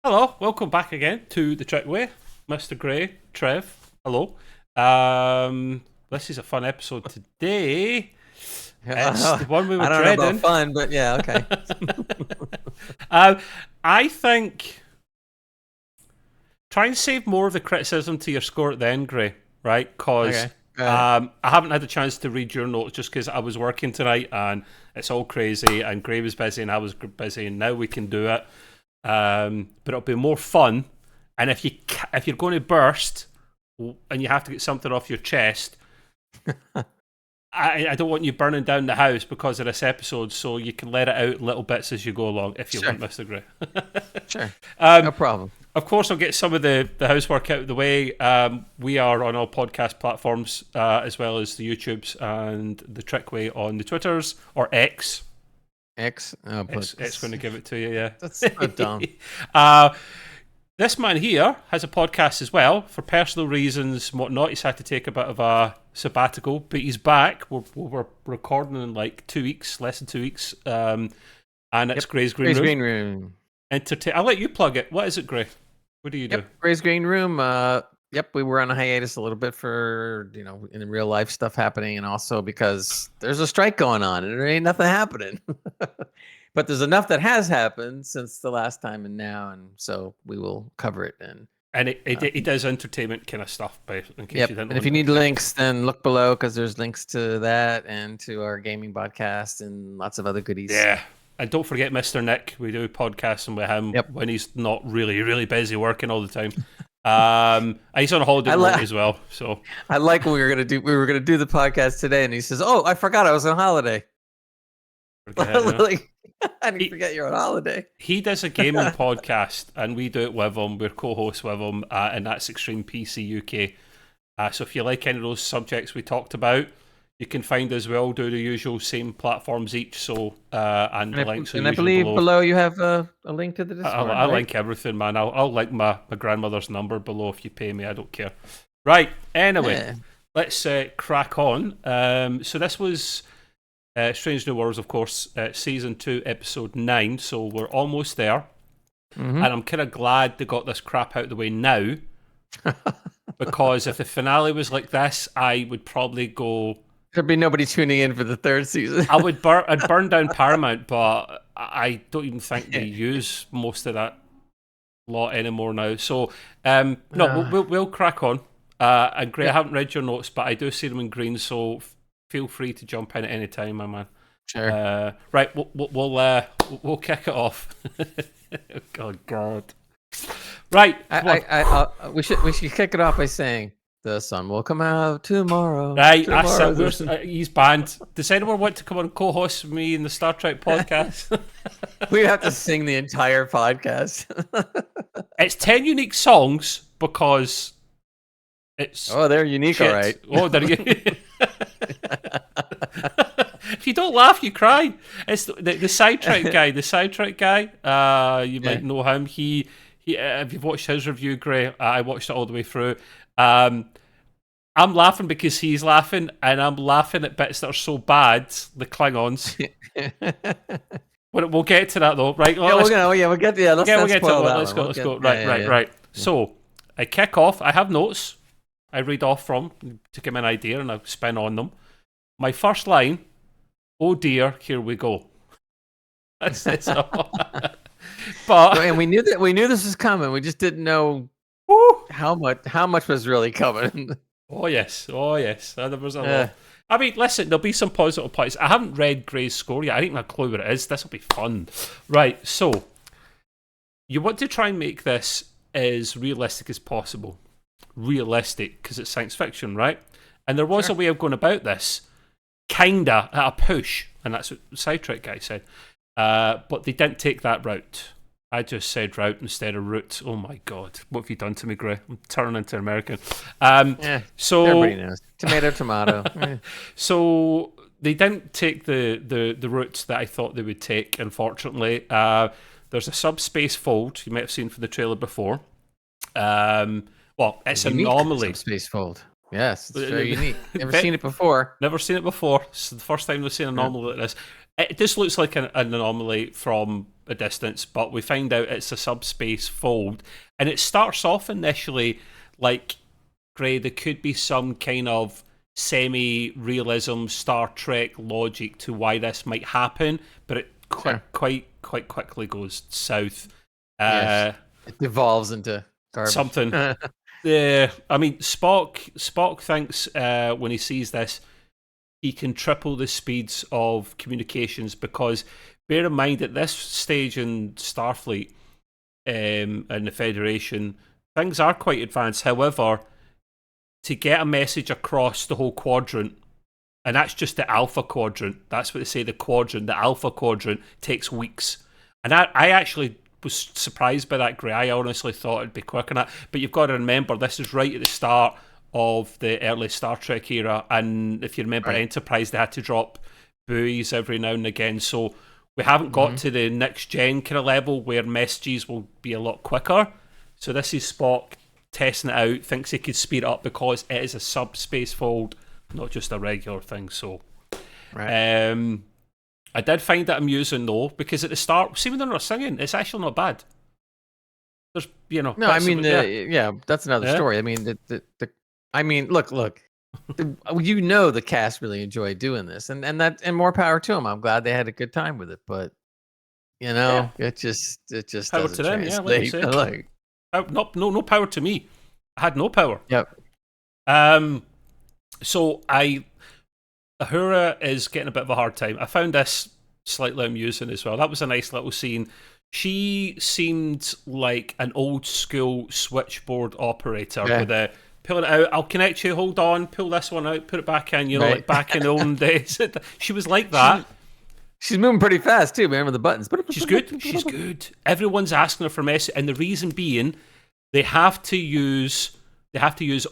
Hello, welcome back again to the Trek Way, Mr. Gray, Trev. Hello. This is a fun episode today. It's the one we were I don't dreading. know about fun, but yeah, okay. I think try and save more of the criticism to your score at the end, Gray. Right? Because I haven't had a chance to read your notes just because I was working tonight and it's all crazy. And Gray was busy and I was busy, and now we can do it. But it'll be more fun, and if you're going to burst and you have to get something off your chest, I don't want you burning down the house because of this episode, so you can let it out in little bits as you go along if you want, Mr. Gray. Sure, no problem. Of course, I'll get some of the housework out of the way. We are on all podcast platforms, as well as the YouTubes and the Trickway on the Twitters, or X. X. It's going to give it to you, yeah. That's so dumb. This man here has a podcast as well. For personal reasons and whatnot, he's had to take a bit of a sabbatical, but he's back. We're recording in like 2 weeks, less than 2 weeks. And it's Gray's Green Room. I'll let you plug it. What is it, Gray? What do you do? Gray's Green Room. We were on a hiatus a little bit for, in real life stuff happening, and also because there's a strike going on and there ain't nothing happening. But there's enough that has happened since the last time and now, and so we will cover it. And it does entertainment kind of stuff, in case you didn't. And if you need links, then look below because there's links to that and to our gaming podcast and lots of other goodies. Yeah. And don't forget Mr. Nick. We do podcasting with him when he's not really, really busy working all the time. He's on a holiday as well. So I like what we were gonna do. We were gonna do the podcast today, and he says, "Oh, I forgot I was on holiday." I didn't forget you're on holiday. He does a gaming podcast, and we do it with him. We're co-hosts with him, and that's Extreme PC UK. So if you like any of those subjects we talked about, you can find us. We all do the usual same platforms each. So and the links. And I believe below you have a link to the Discord. I link everything, man. I'll link my grandmother's number below if you pay me. I don't care. Right. Anyway, let's crack on. So this was Strange New Worlds, of course, season 2, episode 9. So we're almost there, and I'm kind of glad they got this crap out of the way now, because if the finale was like this, I would probably go. There'd be nobody tuning in for the third season. I'd burn down Paramount, but I don't even think they use most of that lot anymore now. So we'll crack on. And Gray, I haven't read your notes, but I do see them in green, so feel free to jump in at any time, my man. Sure. Right, we'll kick it off. Oh God. Right. We should kick it off by saying, "The sun will come out tomorrow." Right, he's banned. Does anyone want to come on and co-host with me in the Star Trek podcast? We have to sing the entire podcast. It's 10 unique songs because it's... Oh, they're unique, all right. Oh, they're unique. If you don't laugh, you cry. It's the sidetrack guy. The sidetrack guy, you might know him. He if you've watched his review, Gray, I watched it all the way through. I'm laughing because he's laughing, and I'm laughing at bits that are so bad. The Klingons. We'll get to that though, right? We'll get to that. Let's go. Right. So I kick off. I have notes I read off from to give me an idea, and I spin on them. My first line: "Oh dear, here we go." That's it. But and we knew this was coming. We just didn't know how much was really coming. Oh yes. There was a lot. I mean, listen, there'll be some positive points. I haven't read Gray's score yet. I didn't have a clue what it is. This will be fun. Right, so you want to try and make this as realistic as possible. Realistic, because it's science fiction, right? And there was a way of going about this, kinda at a push, and that's what the sidetrack guy said. But they didn't take that route. I just said route instead of route. Oh my God, what have you done to me, Gray? I'm turning into an American. So everybody knows. Tomato. So they didn't take the route that I thought they would take, unfortunately. There's a subspace fold you might have seen from the trailer before. Well, it's an anomaly. Subspace fold. Yes, it's very unique. Never seen it before. Never seen it before. It's the first time we've seen an anomaly like this. It just looks like an anomaly from a distance, but we find out it's a subspace fold, and it starts off initially like, Gray, there could be some kind of semi-realism Star Trek logic to why this might happen, but it quite quickly goes south. Yes. It devolves into garbage. Something. Yeah, I mean, Spock thinks when he sees this, he can triple the speeds of communications, because bear in mind at this stage in Starfleet and the Federation, things are quite advanced. However, to get a message across the whole quadrant, and that's just the alpha quadrant, that's what they say, the alpha quadrant takes weeks. And I actually was surprised by that, Gray. I honestly thought it'd be quicker than that. But you've got to remember, this is right at the start of the early Star Trek era, and if you remember Enterprise, they had to drop buoys every now and again, so we haven't got to the next gen kind of level where messages will be a lot quicker. So this is Spock testing it out, thinks he could speed it up because it is a subspace fold, not just a regular thing. So I did find that amusing though, because at the start, see when they're not singing, it's actually not bad. There's, no, I mean, that's another story. I mean, I mean, look, the cast really enjoyed doing this, and more power to them. I'm glad they had a good time with it, but it just power doesn't to them. translate. Yeah, like no power to me. I had no power. Yep. So Uhura is getting a bit of a hard time. I found this slightly amusing as well. That was a nice little scene. She seemed like an old school switchboard operator with a pull it out, I'll connect you, hold on, pull this one out, put it back in, like back in the olden days. She was like that. She's moving pretty fast too, man, with the buttons. She's good. Everyone's asking her for message, and the reason being they have to use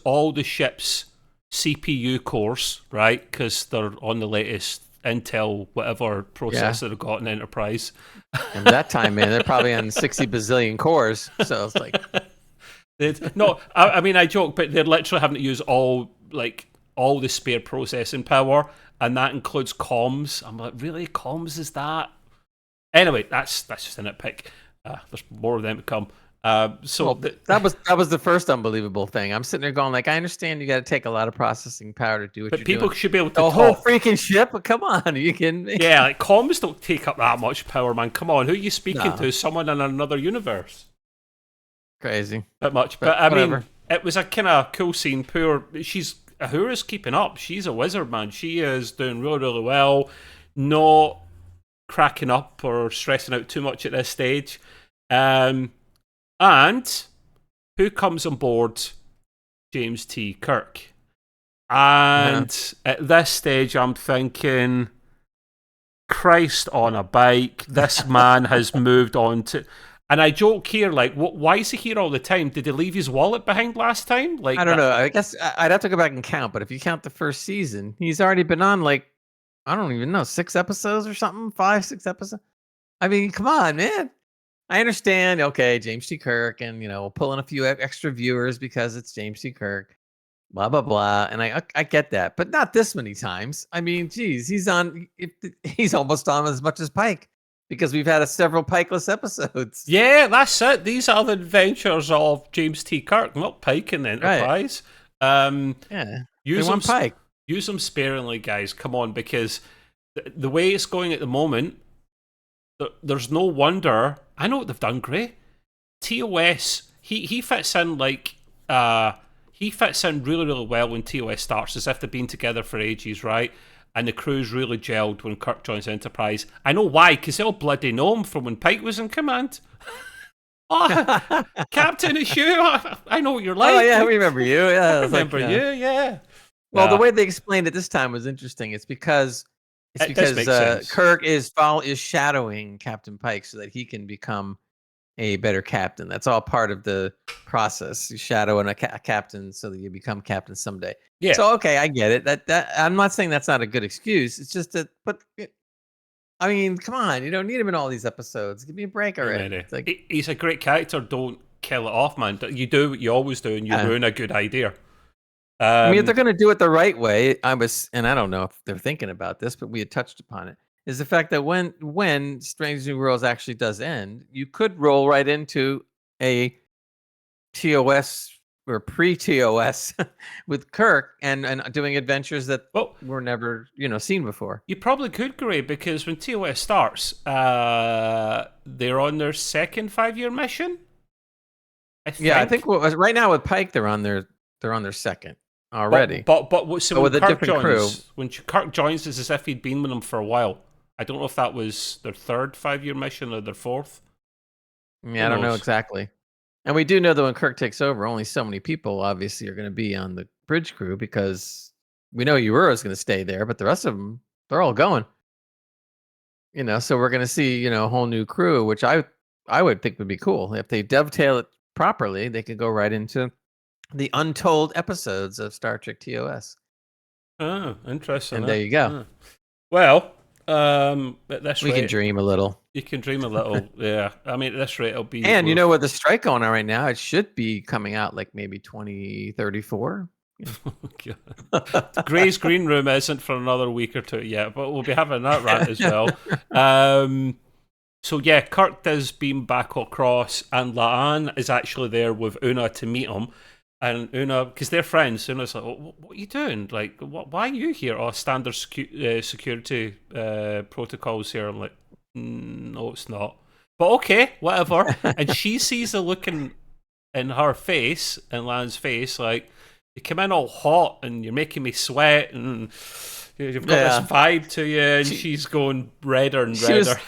all the ship's CPU cores, right? Because they're on the latest Intel whatever processor they've got in Enterprise. And that time, man, they're probably on 60 bazillion cores. So it's like no, I mean, I joke, but they're literally having to use all the spare processing power, and that includes comms. I'm like, really? Comms is that? Anyway, that's just a nitpick. There's more of them to come. That was the first unbelievable thing. I'm sitting there going, like, I understand you got to take a lot of processing power to do what you're doing. But people should be able to talk. Whole freaking ship? Come on, are you kidding me? Yeah, like, comms don't take up that much power, man. Come on, who are you speaking to? Someone in another universe? Crazy. Bit much, but I mean, it was a kind of cool scene. Uhura's keeping up. She's a wizard, man. She is doing really, really well. Not cracking up or stressing out too much at this stage. And who comes on board? James T. Kirk. And at this stage, I'm thinking, Christ on a bike. This man has moved on to... And I joke here, like, why is he here all the time? Did he leave his wallet behind last time? Like, I don't know. I guess I'd have to go back and count. But if you count the first season, he's already been on, like, I don't even know, 6 episodes or something? 5, 6 episodes? I mean, come on, man. I understand, okay, James T. Kirk, and, we'll pull in a few extra viewers because it's James T. Kirk, blah, blah, blah. And I get that, but not this many times. I mean, geez, he's almost on as much as Pike, because we've had several Pikeless episodes. Yeah, that's it. These are the adventures of James T. Kirk, not Pike in the Enterprise. Right. Pike. Use them sparingly, guys. Come on, because the way it's going at the moment, there's no wonder. I know what they've done, Gray. TOS, he fits in like he fits in really, really well when TOS starts, as if they've been together for ages, right? And the crew's really gelled when Kirk joins Enterprise. I know why, because they all bloody know him from when Pike was in command. Oh, Captain is you. I know what you're like. Oh yeah, we remember you. Yeah, I remember you. Yeah. Well, the way they explained it this time was interesting. It's because Kirk is shadowing Captain Pike so that he can become a better captain. That's all part of the process. You shadow a captain so that you become captain someday. Yeah. So okay, I get it. That I'm not saying that's not a good excuse. It's just that, but I mean, come on, you don't need him in all these episodes. Give me a break already. It's like, he's a great character. Don't kill it off, man. You do what you always do, and you ruin a good idea. I mean, if they're going to do it the right way, and I don't know if they're thinking about this, but we had touched upon it. is the fact that when Strange New Worlds actually does end, you could roll right into a TOS or pre-TOS with Kirk and doing adventures that were never seen before. You probably could, Gray, because when TOS starts, they're on their second 5-year mission. I think right now with Pike, they're on their second already. But so when with Kirk joins, when Kirk joins, it's as if he'd been with them for a while. I don't know if that was their third 5-year mission or their fourth. Yeah, I don't know exactly. And we do know that when Kirk takes over, only so many people obviously are going to be on the bridge crew, because we know Uhura's going to stay there, but the rest of them, they're all going. So we're going to see, a whole new crew, which I would think would be cool. If they dovetail it properly, they could go right into the untold episodes of Star Trek TOS. Oh, interesting. And there you go. Well, at this we can dream a little. You can dream a little, yeah. I mean, at this rate, it'll be... And with the strike going on right now, it should be coming out like maybe 2034. Gray's Green Room isn't for another week or two yet, but we'll be having that rant as well. So yeah, Kirk does beam back across, and La'an is actually there with Una to meet him. And Una, because they're friends, Una's like, what are you doing? Like, why are you here? Oh, standard security protocols here. I'm like, no, it's not. But okay, whatever. And she sees the look in her face, in La'an's face, like, you come in all hot and you're making me sweat and you've got this vibe to you, and she's going redder and redder.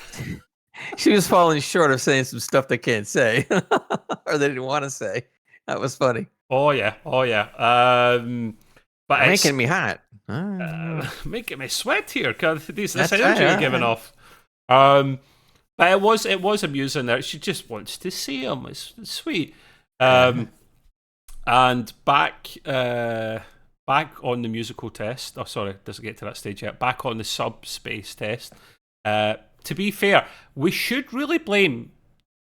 She was falling short of saying some stuff they can't say or they didn't want to say. That was funny. Oh yeah. But making me hot. Making me sweat here, because this energy you're giving off. But it was amusing there. She just wants to see him. It's sweet. And back on the musical test. Oh, sorry, doesn't get to that stage yet. Back on the subspace test. To be fair, we should really blame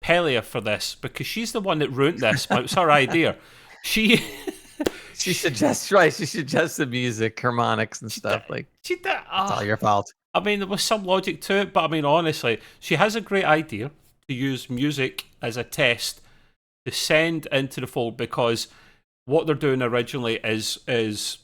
Pelia for this, because she's the one that ruined this. But it's her idea. She suggests the music, harmonics and stuff. It's all your fault. I mean, there was some logic to it, but I mean, honestly, she has a great idea to use music as a test to send into the fold, because what they're doing originally is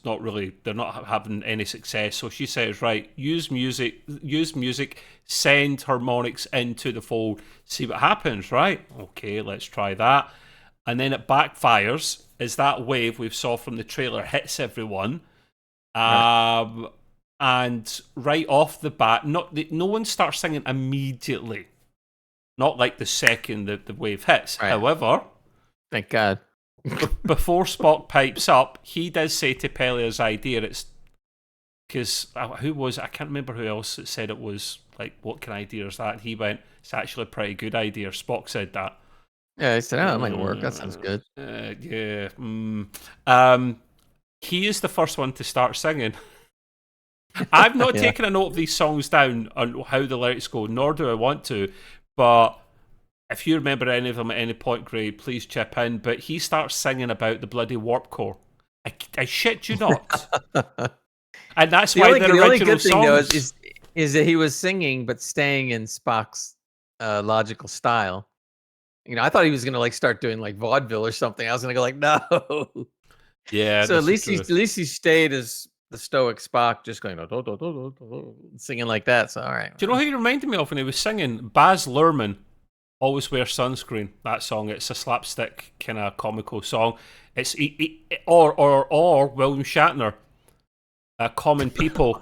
not really, they're not having any success. So she says, right, use music, send harmonics into the fold, see what happens, right? Okay, let's try that. And then it backfires as that wave we saw from the trailer hits everyone. And right off the bat, no one starts singing immediately. Not like the second the wave hits. Right. However, thank God. Before Spock pipes up, he does say to Pelia's idea, it's because I can't remember who else that said it was like, what kind of idea is that? And he went, it's actually a pretty good idea. Spock said that. Yeah, he said, that might work. That sounds good. Yeah. He is the first one to start singing. I've not taken a note of these songs down on how the lyrics go, nor do I want to, but if you remember any of them at any point, Gray, please chip in. But he starts singing about the bloody warp core. I shit you not. And that's why the original only good songs... thing, though, is that he was singing, but staying in Spock's logical style. I thought he was going to start doing vaudeville or something. I was going to go no. Yeah. So at least he stayed as the stoic Spock, just going singing like that. So all right. Do you know who he reminded me of when he was singing? Baz Luhrmann. Always Wear Sunscreen. That song. It's a slapstick kind of comical song. It's or William Shatner. Common people.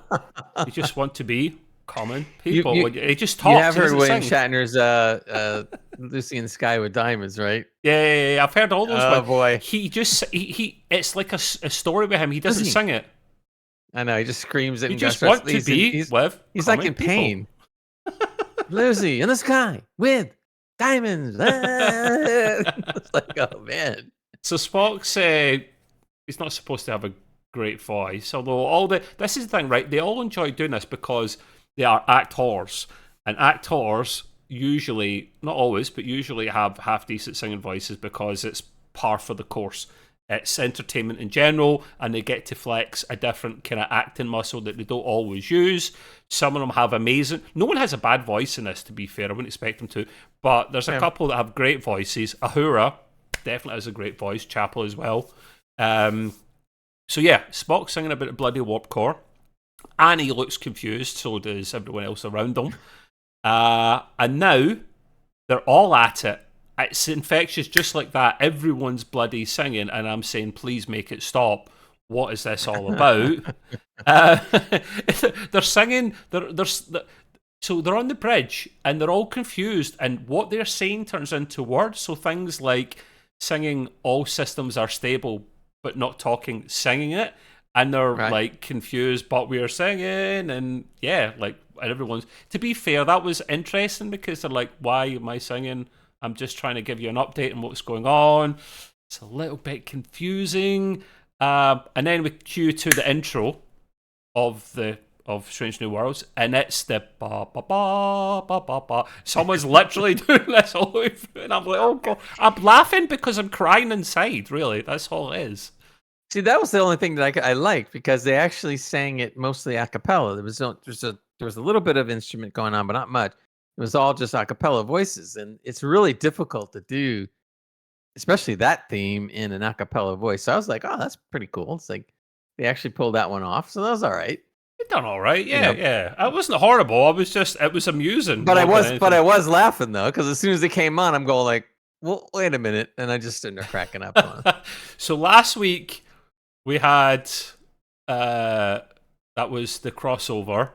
You just want to be common people. He just talks. You have heard William Shatner's Lucy in the Sky with Diamonds, right? Yeah. I've heard all those. Oh boy. He it's like a story with him. He doesn't sing it. I know. He just screams it. He just wants to be with. He's like in pain. Lucy in the sky with diamonds. It's like, oh man. So Spock's he's not supposed to have a great voice, although this is the thing, right? They all enjoy doing this because they are actors, and actors usually, not always, but usually have half decent singing voices because it's par for the course It's entertainment in general, and they get to flex a different kind of acting muscle that they don't always use. Some of them have amazing... No one has a bad voice in this, to be fair. I wouldn't expect them to. But there's a couple that have great voices. Ahura definitely has a great voice. Chapel as well. So yeah, Spock singing about a bloody warp core. Annie looks confused, so does everyone else around them. And now, they're all at it. It's infectious just like that. Everyone's bloody singing, and I'm saying, please make it stop. What is this all about? They're singing, so they're on the bridge, and they're all confused, and what they're saying turns into words. So things like singing all systems are stable, but not talking, singing it. And they're like confused, but we're singing, and yeah, like, and everyone's... To be fair, that was interesting because they're like, why am I singing? I'm just trying to give you an update on what's going on. It's a little bit confusing. And then we cue to the intro of Strange New Worlds, and it's the ba ba ba ba ba ba. Someone's literally doing this all the way through, and I'm like, oh god, I'm laughing because I'm crying inside. Really, that's all it is. See, that was the only thing that I liked, because they actually sang it mostly a cappella. There was a little bit of instrument going on, but not much. It was all just a cappella voices, and it's really difficult to do, especially that theme in an a cappella voice. So I was like, oh, that's pretty cool. It's like they actually pulled that one off, so that was all right. It done all right, yeah, yeah. It wasn't horrible. It was amusing. But I was laughing though, because as soon as they came on, I'm going like, well, wait a minute, and I just stood there cracking up. So last week we had that was the crossover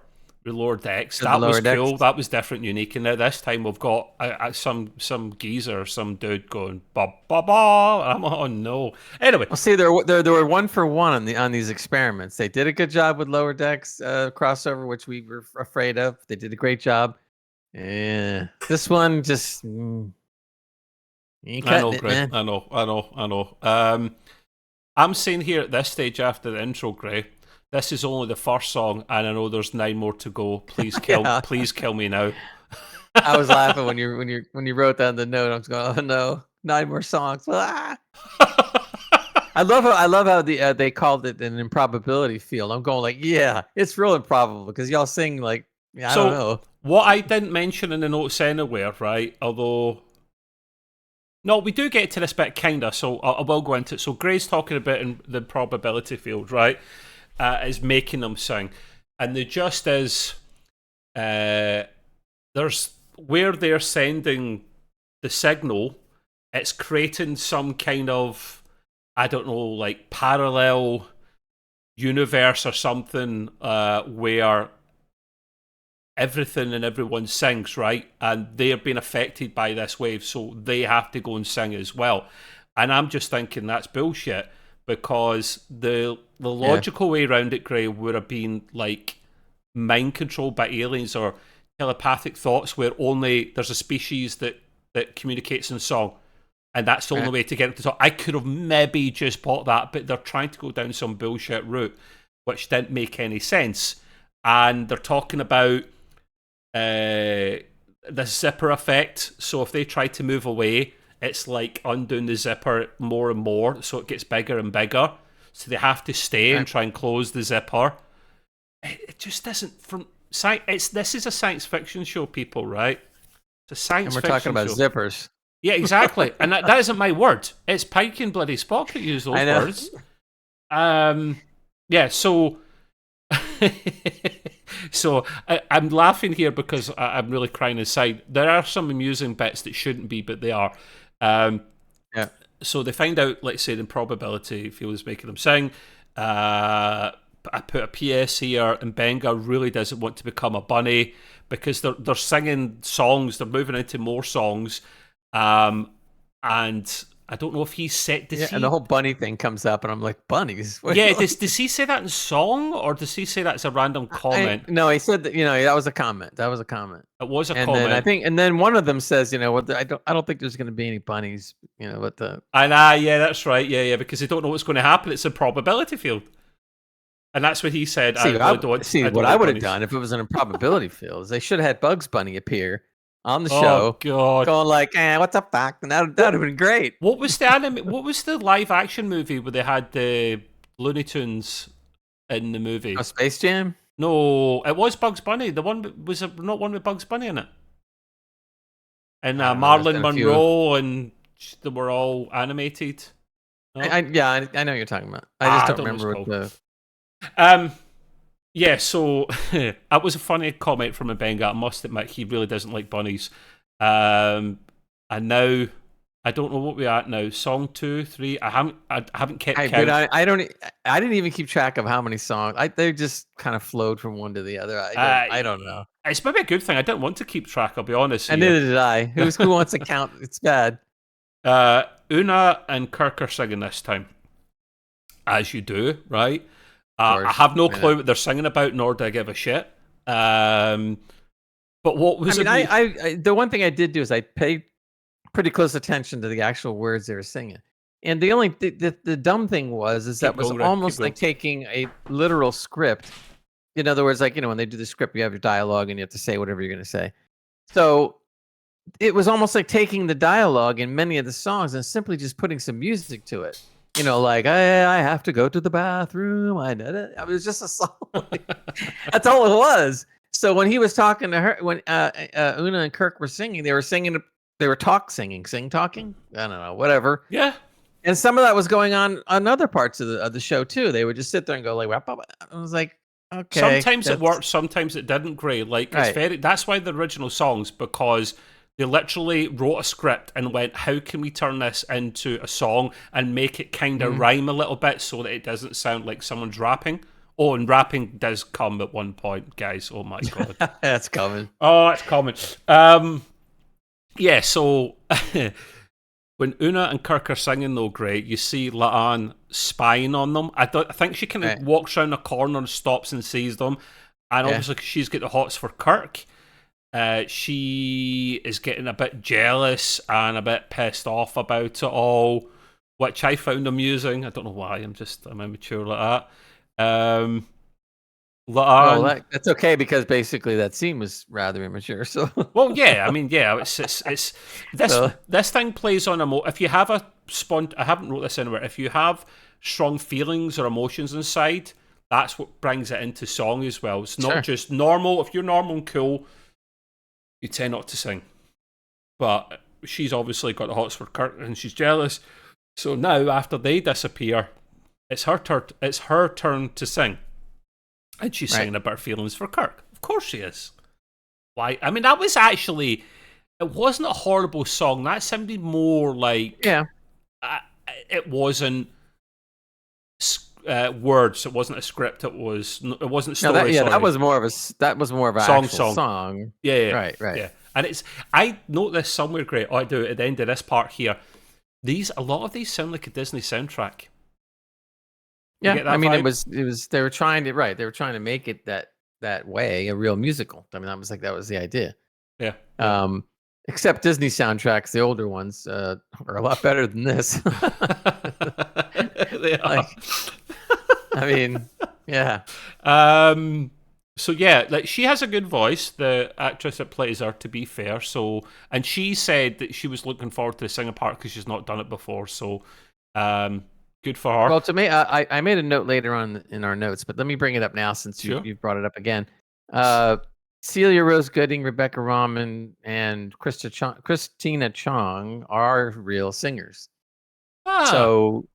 with Lower Decks. That was cool. That was different, unique. And now this time we've got some geezer, some dude going ba ba ba. I'm like, oh no. Anyway, well, see, there were 1 for 1 on these experiments. They did a good job with Lower Decks crossover, which we were afraid of. They did a great job. Yeah, this one just. I know. I'm saying here at this stage after the intro, Gray, this is only the first song, and I know there's 9 more to go. Please please kill me now. I was laughing when you wrote down the note. I was going, oh no, 9 more songs. Ah. I love how they called it an improbability field. I'm going like, yeah, it's real improbable because y'all sing like, I don't know. What I didn't mention in the notes anywhere, right? Although. No, we do get to this bit, kinda, so I will go into it. So Gray's talking about in the probability field, right, is making them sing. And the just is, there's where they're sending the signal, it's creating some kind of, I don't know, like parallel universe or something where everything and everyone sings, right? And they're being affected by this wave, so they have to go and sing as well. And I'm just thinking that's bullshit, because the logical way around it, Gray, would have been like mind controlled by aliens or telepathic thoughts, where only there's a species that communicates in song, and that's the only way to get them to talk. I could have maybe just bought that, but they're trying to go down some bullshit route, which didn't make any sense. And they're talking about the zipper effect. So if they try to move away, it's like undoing the zipper more and more, so it gets bigger and bigger. So they have to stay and try and close the zipper. It just isn't from science. This is a science fiction show, people, right? It's a science fiction show. And we're talking about zippers. Yeah, exactly. And that isn't my word. It's Pike and bloody Spock that use those words. Yeah, so... So I'm laughing here because I'm really crying inside. There are some amusing bits that shouldn't be, but they are. So they find out, let's say, the probability field is making them sing. I put a PS here, and Benga really doesn't want to become a bunny because they're singing songs. They're moving into more songs, and I don't know if he's set. And the whole bunny thing comes up, and I'm like, bunnies? Yeah, does he say that in song, or does he say that as a random comment? No, he said that. That was a comment. It was a comment. Then I think, and then one of them says, I don't think there's going to be any bunnies. With the. Yeah, that's right. Yeah, because they don't know what's going to happen. It's a probability field, and that's what he said. What I would have done if it was an improbability field is they should have had Bugs Bunny appear on the Oh show, God! going like, "What the fuck?" And that would have been great. What was the anime? What was the live action movie where they had the Looney Tunes in the movie? Oh, Space Jam. No, it was Bugs Bunny. The one was not one with Bugs Bunny in it, and I don't know. There's Marilyn been a few. Monroe, and they were all animated. No? Yeah, I know what you're talking about. I just I don't don't know remember what what it's the. called. Yeah, so that was a funny comment from Mbenga. I must admit, he really doesn't like bunnies. And now, I don't know what we're at now. Song 2, 3. I haven't kept count. I don't. I didn't even keep track of how many songs. They just kind of flowed from one to the other. I don't know. It's maybe a good thing. I didn't want to keep track. I'll be honest. And neither did I. Who wants to count? It's bad. Una and Kirk are singing this time, as you do, right? I have no clue what they're singing about, nor do I give a shit. But what was it? I the one thing I did do is I paid pretty close attention to the actual words they were singing. And the only the dumb thing was that was almost like taking a literal script. In other words, like, when they do the script, you have your dialogue and you have to say whatever you're going to say. So it was almost like taking the dialogue in many of the songs and simply just putting some music to it. Like, I have to go to the bathroom. I was just a song. That's all it was. So when he was talking to her, when Una and Kirk were singing, they were talking. I don't know, whatever. Yeah. And some of that was going on other parts of the show too. They would just sit there and go like, I was like, okay. Sometimes it worked, sometimes it didn't. Great. Like, it's that's why the original songs, because they literally wrote a script and went, how can we turn this into a song and make it kind of rhyme a little bit so that it doesn't sound like someone's rapping? Oh, and rapping does come at one point, guys. Oh my God. That's coming. Oh, it's coming. Yeah, so when Una and Kirk are singing, though, great, you see La'an spying on them. I think she kind of walks around a corner and stops and sees them. And obviously she's got the hots for Kirk. She is getting a bit jealous and a bit pissed off about it all, which I found amusing. I don't know why. I'm immature like that. Well, that's okay because basically that scene was rather immature. So, well, yeah. I mean, yeah. It's this thing plays on if you have I haven't wrote this anywhere. If you have strong feelings or emotions inside, that's what brings it into song as well. It's not just normal. If you're normal and cool, you tend not to sing. But she's obviously got the hots for Kirk and she's jealous. So now, after they disappear, it's her turn to sing. And she's singing about her feelings for Kirk. Of course she is. Why? I mean, that was actually... It wasn't a horrible song. That sounded more like... Yeah. It wasn't words. It wasn't a script. It wasn't story. That was more of a song. Yeah. Right. Yeah. And I note this somewhere, great. I do at the end of this part here. A lot of these sound like a Disney soundtrack. Yeah, I mean, vibe? It was. They were trying to make it that way, a real musical. I mean, that was the idea. Yeah. Except Disney soundtracks, the older ones, are a lot better than this. They are. I mean, yeah. So yeah, like, she has a good voice, the actress that plays her, to be fair. So, and she said that she was looking forward to the singing part because she's not done it before. So, good for her. Well, to me, I made a note later on in our notes, but let me bring it up now since you've brought it up again. Celia Rose Gooding, Rebecca Rahman, and Christina Chong are real singers. So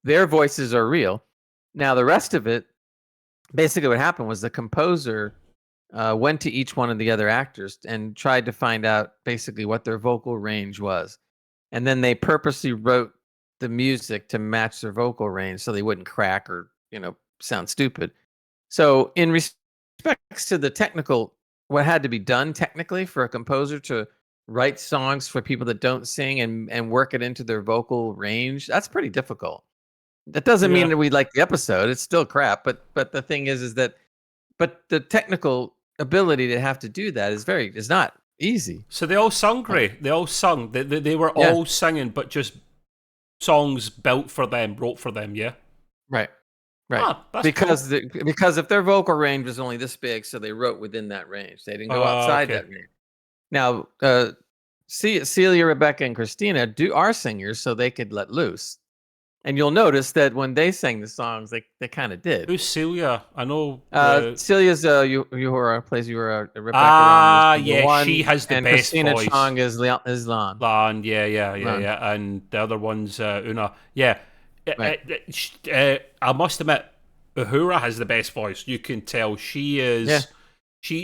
their voices are real. Now, the rest of it, basically what happened was the composer went to each one of the other actors and tried to find out basically what their vocal range was. And then they purposely wrote the music to match their vocal range so they wouldn't crack or, sound stupid. So in respects to the technical, what had to be done technically for a composer to write songs for people that don't sing and work it into their vocal range, that's pretty difficult. That doesn't mean that we like the episode. It's still crap. But the thing is that the technical ability to have to do that is not easy. So they all sung great. They all sung. They were all singing, but just songs built for them, wrote for them. Yeah. Right. Because if their vocal range was only this big, so they wrote within that range. They didn't go outside that range. Now, Celia, Rebecca, and Christina are singers, so they could let loose. And you'll notice that when they sang the songs, they kind of did. Who's Celia? I know. Celia's Uhura plays Uhura. Rebecca yeah, one, she has the and best Christina voice. Chong is Lan. Lan, yeah. And the other one's Una. Yeah. Right. I must admit, Uhura has the best voice. You can tell she is. Yeah.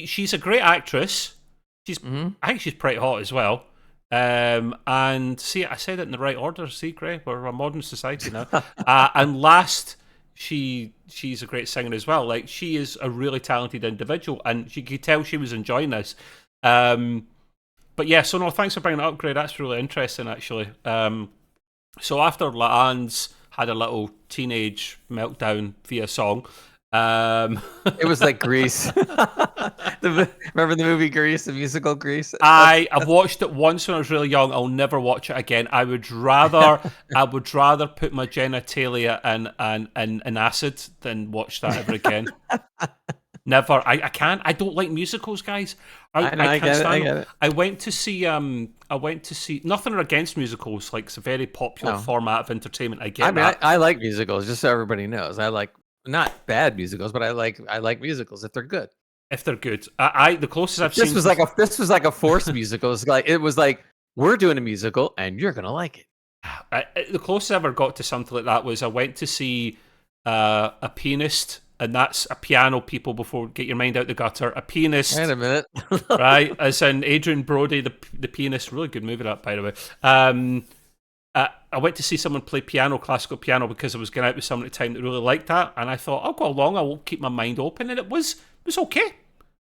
She's a great actress. I think she's pretty hot as well. And see, I said it in the right order. See, Gray, we're a modern society now. And last, she's a great singer as well. Like, she is a really talented individual, and you could tell she was enjoying this. But yeah, so no, thanks for bringing it up, Gray. That's really interesting, actually. So after La'an's had a little teenage meltdown via song. It was like Grease. Remember the movie Grease, the musical Grease? I've watched it once when I was really young. I'll never watch it again. I would rather put my genitalia in acid than watch that ever again. Never. I can't. I don't like musicals, guys. I can't stand it. I went to see nothing against musicals. Like, it's a very popular format of entertainment. I like musicals, just so everybody knows. I like not bad musicals, but I like musicals if they're good. If they're good, the closest I've seen. This was like a forced musical. It was like we're doing a musical and you're gonna like it. The closest I ever got to something like that was I went to see a pianist, and that's a piano. People, before get your mind out the gutter, a pianist. Wait a minute, right? As in Adrian Brody, the pianist. Really good movie, that, by the way. I went to see someone play classical piano, because I was going out with someone at the time that really liked that, and I thought, I'll go along, I will keep my mind open, and it was okay.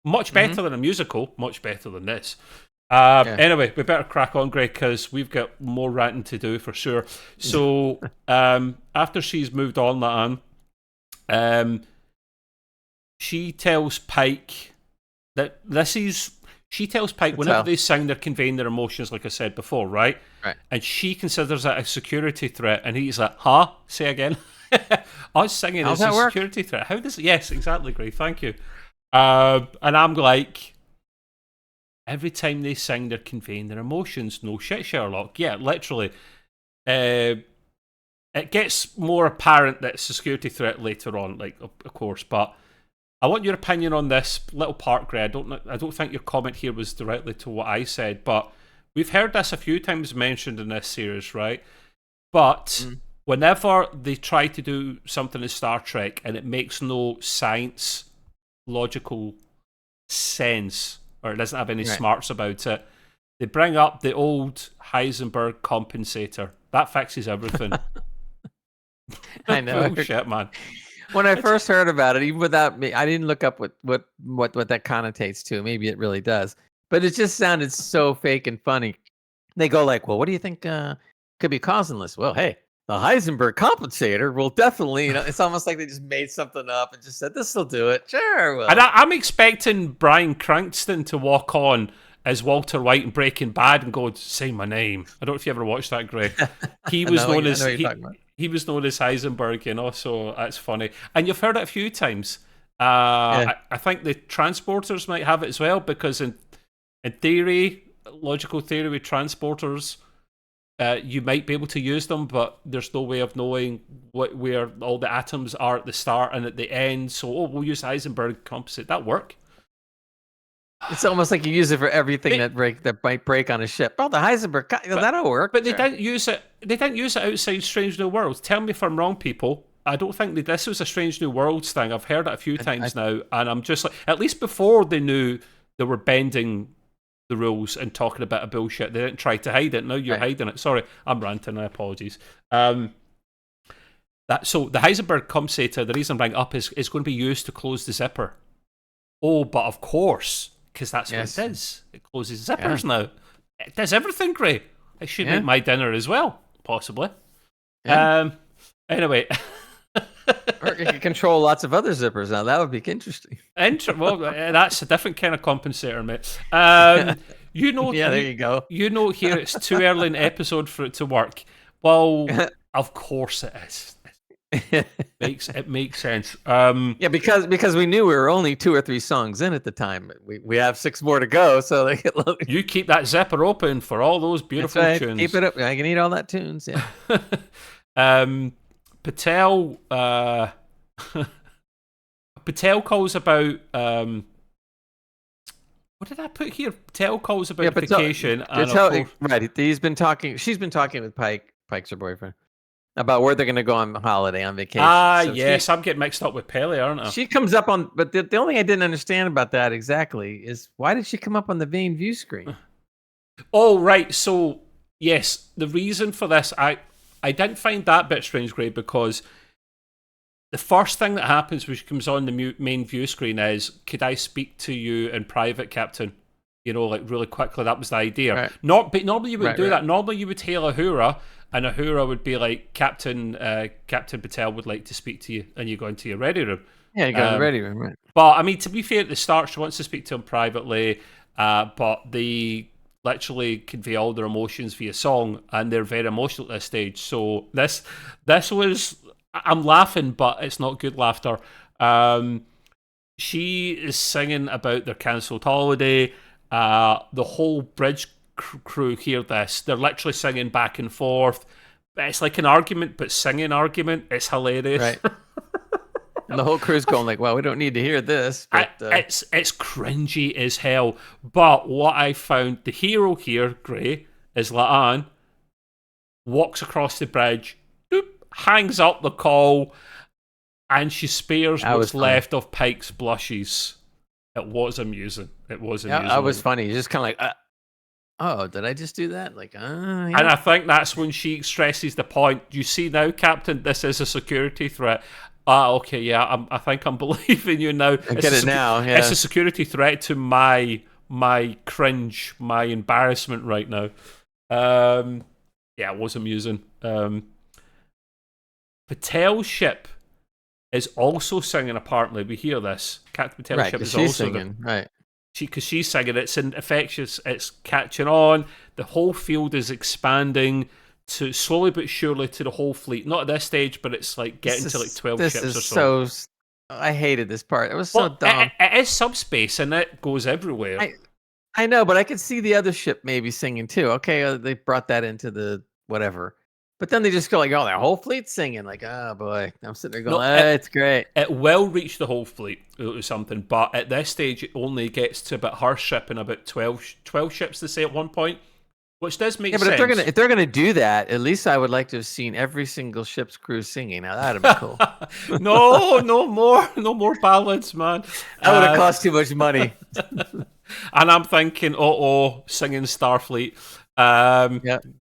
Much better than a musical, much better than this. Anyway, we better crack on, Greg, because we've got more ranting to do for sure. So, after she's moved on, La'an, she tells Pike that she tells Pike whenever they sing, they're conveying their emotions, like I said before, right? Right. And she considers that a security threat, and he's like, huh? Say again? Us singing is a security threat. How does it? Yes, exactly, Gray. Thank you. And I'm like, every time they sing, they're conveying their emotions. No shit, Sherlock. Yeah, literally. It gets more apparent that it's a security threat later on, like, of course, but I want your opinion on this little part, Gray. I don't think your comment here was directly to what I said, but we've heard this a few times mentioned in this series, right? But whenever they try to do something in Star Trek and it makes no science, logical sense, or it doesn't have any smarts about it, they bring up the old Heisenberg compensator. That fixes everything. I know. Bullshit, man. When I first heard about it, even without me, I didn't look up what that connotates to. Maybe it really does, but it just sounded so fake and funny. They go like, "Well, what do you think could be causing this?" Well, hey, the Heisenberg compensator will definitely. It's almost like they just made something up and just said, "This will do it." Sure. Well, and I'm expecting Bryan Cranston to walk on as Walter White in Breaking Bad and go, "Say my name." I don't know if you ever watched that, Greg. He was known as. He was known as Heisenberg, so that's funny. And you've heard it a few times. I think the transporters might have it as well, because in theory, logical theory with transporters, you might be able to use them, but there's no way of knowing where all the atoms are at the start and at the end. So, we'll use Heisenberg composite. That work? It's almost like you use it for everything that might break on a ship. Oh, the Heisenberg, that'll work. But they didn't use it. They didn't use it outside Strange New Worlds. Tell me if I'm wrong, people. I don't think this was a Strange New Worlds thing. I've heard it a few times now, and I'm just like, at least before they knew they were bending the rules and talking about a bullshit, they didn't try to hide it. Now you're hiding it. Sorry, I'm ranting. Apologies. So the Heisenberg compensator, the reason I'm bringing up is going to be used to close the zipper. Oh, but of course. Because that's what it does. It closes zippers now. It does everything, Gray. It should make my dinner as well, possibly. Yeah. Anyway. Or it can control lots of other zippers now. That would be interesting. Well, that's a different kind of compensator, mate. There you go. You know here it's too early in the episode for it to work. Well, of course it is. It makes sense. Yeah, because we knew we were only 2 or 3 songs in at the time. We have 6 more to go, so they get loaded. You keep that zipper open for all those beautiful That's right. tunes. Keep it up. I can eat all that tunes. Yeah. Patel. Patel calls about. What did I put here? Patel calls about vacation. Right. She's been talking with Pike. Pike's her boyfriend. About where they're going to go on holiday, on vacation. Yes, I'm getting mixed up with Pele, aren't I? She comes up on, but the only thing I didn't understand about that exactly is why did she come up on the main view screen? Oh, right. So, yes, the reason for this, I didn't find that bit strange, Gray, because the first thing that happens when she comes on the main view screen is, could I speak to you in private, Captain? You know, like really quickly. That was the idea. Right. But normally you wouldn't do that. Normally you would hail Ahura, and Ahura would be like, Captain Patel would like to speak to you, and you go into your ready room. Yeah, you go to the ready room, right. But, I mean, to be fair, at the start, she wants to speak to him privately, but they literally convey all their emotions via song, and they're very emotional at this stage. So this was... I'm laughing, but it's not good laughter. She is singing about their cancelled holiday. The whole bridge crew hear this. They're literally singing back and forth. It's like an argument, but singing argument. It's hilarious. Right. And the whole crew's going like, well, we don't need to hear this. But, it's cringy as hell. But what I found, the hero here, Gray, is La'an, walks across the bridge, hangs up the call, and she spares what's left of Pike's blushes. It was amusing. It was amusing. Yeah, that was funny. Just kind of like, oh, did I just do that? Like, yeah. And I think that's when she stresses the point. You see now, Captain, this is a security threat. Okay, yeah, I think I'm believing you now. I get it now. Yeah. It's a security threat to my cringe, my embarrassment right now. Yeah, it was amusing. Patel's ship is also singing. Apparently, we hear this. Captain Patel's ship is also singing. Right. Because she's singing. It's infectious. It's catching on. The whole field is expanding to slowly but surely to the whole fleet. Not at this stage, but it's like getting to like 12 ships or so. I hated this part. It was so dumb. It is subspace and it goes everywhere. I know, but I could see the other ship maybe singing too. Okay, they brought that into the whatever. But then they just go like, oh, their whole fleet's singing. Like, oh boy. I'm sitting there going, it's great. It will reach the whole fleet or something, but at this stage it only gets to about her ship and about 12 ships, they say at one point. Which does make sense. Yeah, but if they're gonna do that, at least I would like to have seen every single ship's crew singing. Now that'd be cool. No more ballads, man. That would have cost too much money. And I'm thinking, singing Starfleet.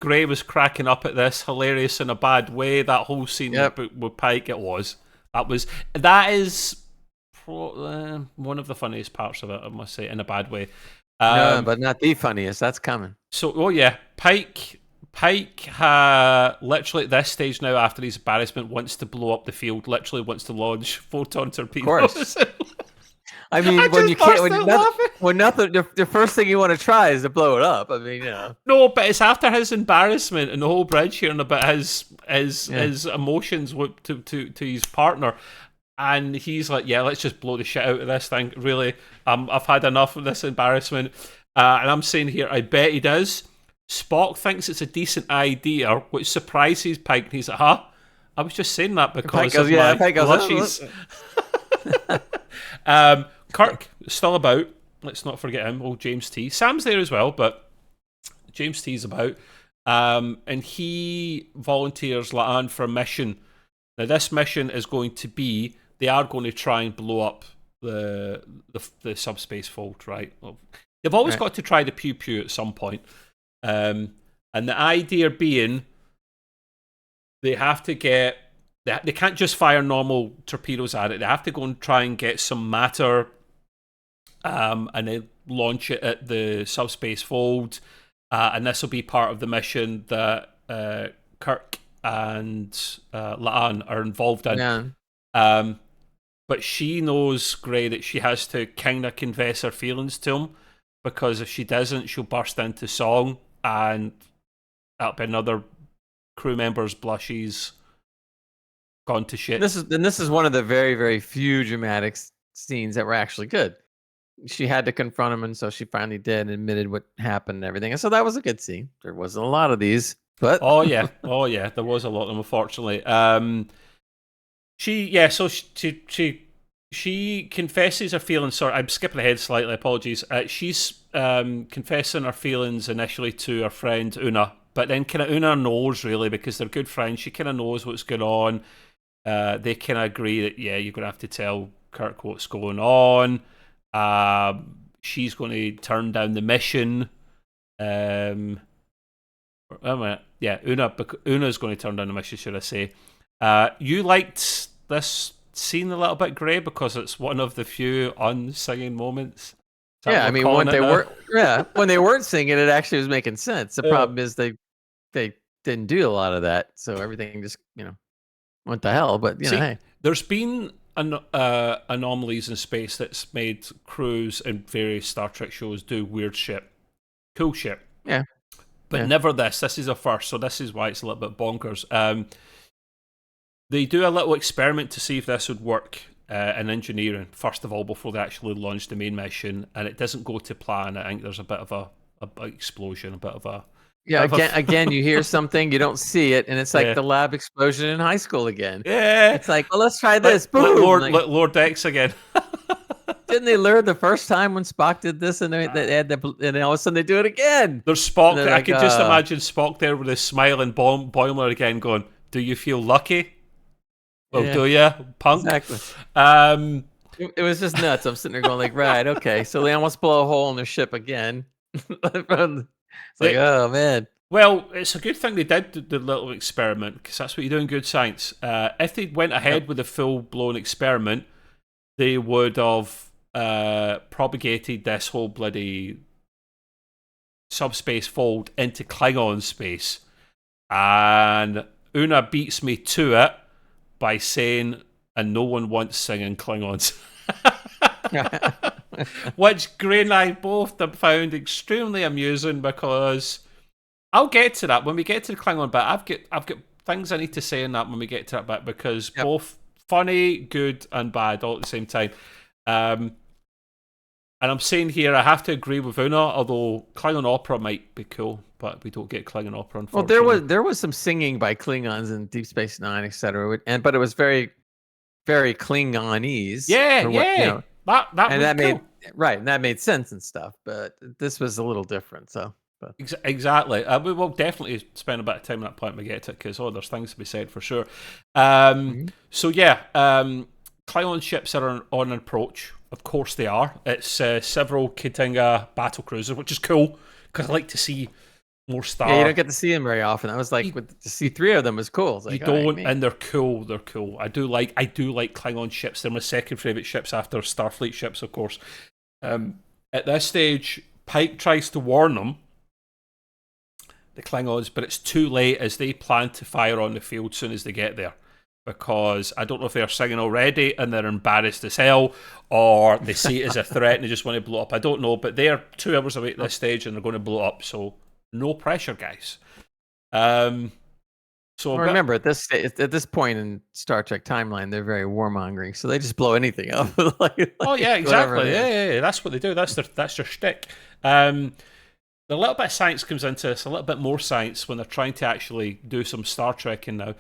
Gray was cracking up at this, hilarious in a bad way. That whole scene with Pike, that is one of the funniest parts of it, I must say, in a bad way. No, but not the funniest. That's coming. So, Pike literally at this stage now, after his embarrassment, wants to blow up the field. Literally wants to launch photon torpedoes. Of course. I mean, when nothing, the first thing you want to try is to blow it up. I mean, No, but it's after his embarrassment and the whole bridge hearing about his emotions to his partner. And he's like, yeah, let's just blow the shit out of this thing. Really, I've had enough of this embarrassment. And I'm saying here, I bet he does. Spock thinks it's a decent idea, which surprises Pike. And he's like, I was just saying that because of my blushes. Kirk still about. Let's not forget him. Old James T. Sam's there as well, but James T's about. And he volunteers La'an for a mission. Now, this mission is going to be, they are going to try and blow up the subspace fold, right? Well, they've always got to try the pew-pew at some point. And the idea being, they have to get, they can't just fire normal torpedoes at it. They have to go and try and get some matter and then launch it at the subspace fold. And this will be part of the mission that Kirk and La'an are involved in. Yeah. But she knows, Gray, that she has to kind of confess her feelings to him, because if she doesn't, she'll burst into song and that'll be another crew member's blushes. gone to shit. This is one of the very, very few dramatic scenes that were actually good. She had to confront him, and so she finally did and admitted what happened and everything. And so that was a good scene. There wasn't a lot of these, but oh yeah, there was a lot of them, unfortunately. She confesses her feelings. Sorry, I'm skipping ahead slightly. Apologies. She's confessing her feelings initially to her friend Una, but then kind of Una knows, really, because they're good friends. She kind of knows what's going on. They kind of agree that you're going to have to tell Kirk what's going on. She's going to turn down the mission. Una's going to turn down the mission, should I say? You liked this scene a little bit, Gray, because it's one of the few unsinging moments. Yeah, I mean, when they weren't singing, it actually was making sense. The problem is they didn't do a lot of that, so everything just went to hell. But hey, there's been anomalies in space that's made crews in various Star Trek shows do weird shit, cool shit. Yeah, but never this. This is a first, so this is why it's a little bit bonkers. They do a little experiment to see if this would work in engineering, first of all, before they actually launch the main mission, and it doesn't go to plan. I think there's a bit of a explosion, a bit of a... Yeah, again, you hear something, you don't see it, and it's like the lab explosion in high school again. Yeah. It's like, well, let's try this. Boom! Lord X again. Didn't they learn the first time when Spock did this, and they had and all of a sudden they do it again? There's Spock. I could just imagine Spock there with his smiling Boimler again going, do you feel lucky? Well, do you, punk? Exactly. It was just nuts. I'm sitting there going like, right, okay. So they almost blow a hole in their ship again. It's like, oh, man. Well, it's a good thing they did the little experiment, because that's what you do in good science. If they went ahead with a full-blown experiment, they would have propagated this whole bloody subspace fold into Klingon space. And Una beats me to it by saying, and no one wants singing Klingons. Which Gray and I both have found extremely amusing, because I'll get to that when we get to the Klingon bit. I've got things I need to say in that when we get to that bit, because both funny, good, and bad all at the same time. And I'm saying here, I have to agree with Una, although Klingon opera might be cool, but we don't get Klingon opera, unfortunately. Well, there was some singing by Klingons in Deep Space Nine, etc. But it was very, very Klingonese. Yeah. That made sense and stuff. But this was a little different. So exactly, we will definitely spend a bit of time on that point when we get to it, because there's things to be said for sure. So Klingon ships are on an approach. Of course they are. It's several Katinga battle cruisers, which is cool, because I like to see more Star. Yeah, you don't get to see them very often. I was like, to see three of them was cool. Like, you don't, and they're cool. They're cool. I do like Klingon ships. They're my second favorite ships after Starfleet ships, of course. At this stage, Pike tries to warn them, the Klingons, but it's too late, as they plan to fire on the field soon as they get there. Because I don't know if they're singing already and they're embarrassed as hell, or they see it as a threat and they just want to blow up. I don't know, but they're 2 hours away at this stage and they're going to blow up. So no pressure, guys. Remember, at this point in Star Trek timeline, they're very warmongering, so they just blow anything up. Oh yeah, exactly. Yeah, that's what they do. That's their shtick. The little bit of science comes into this, a little bit more science when they're trying to actually do some Star Trekking now.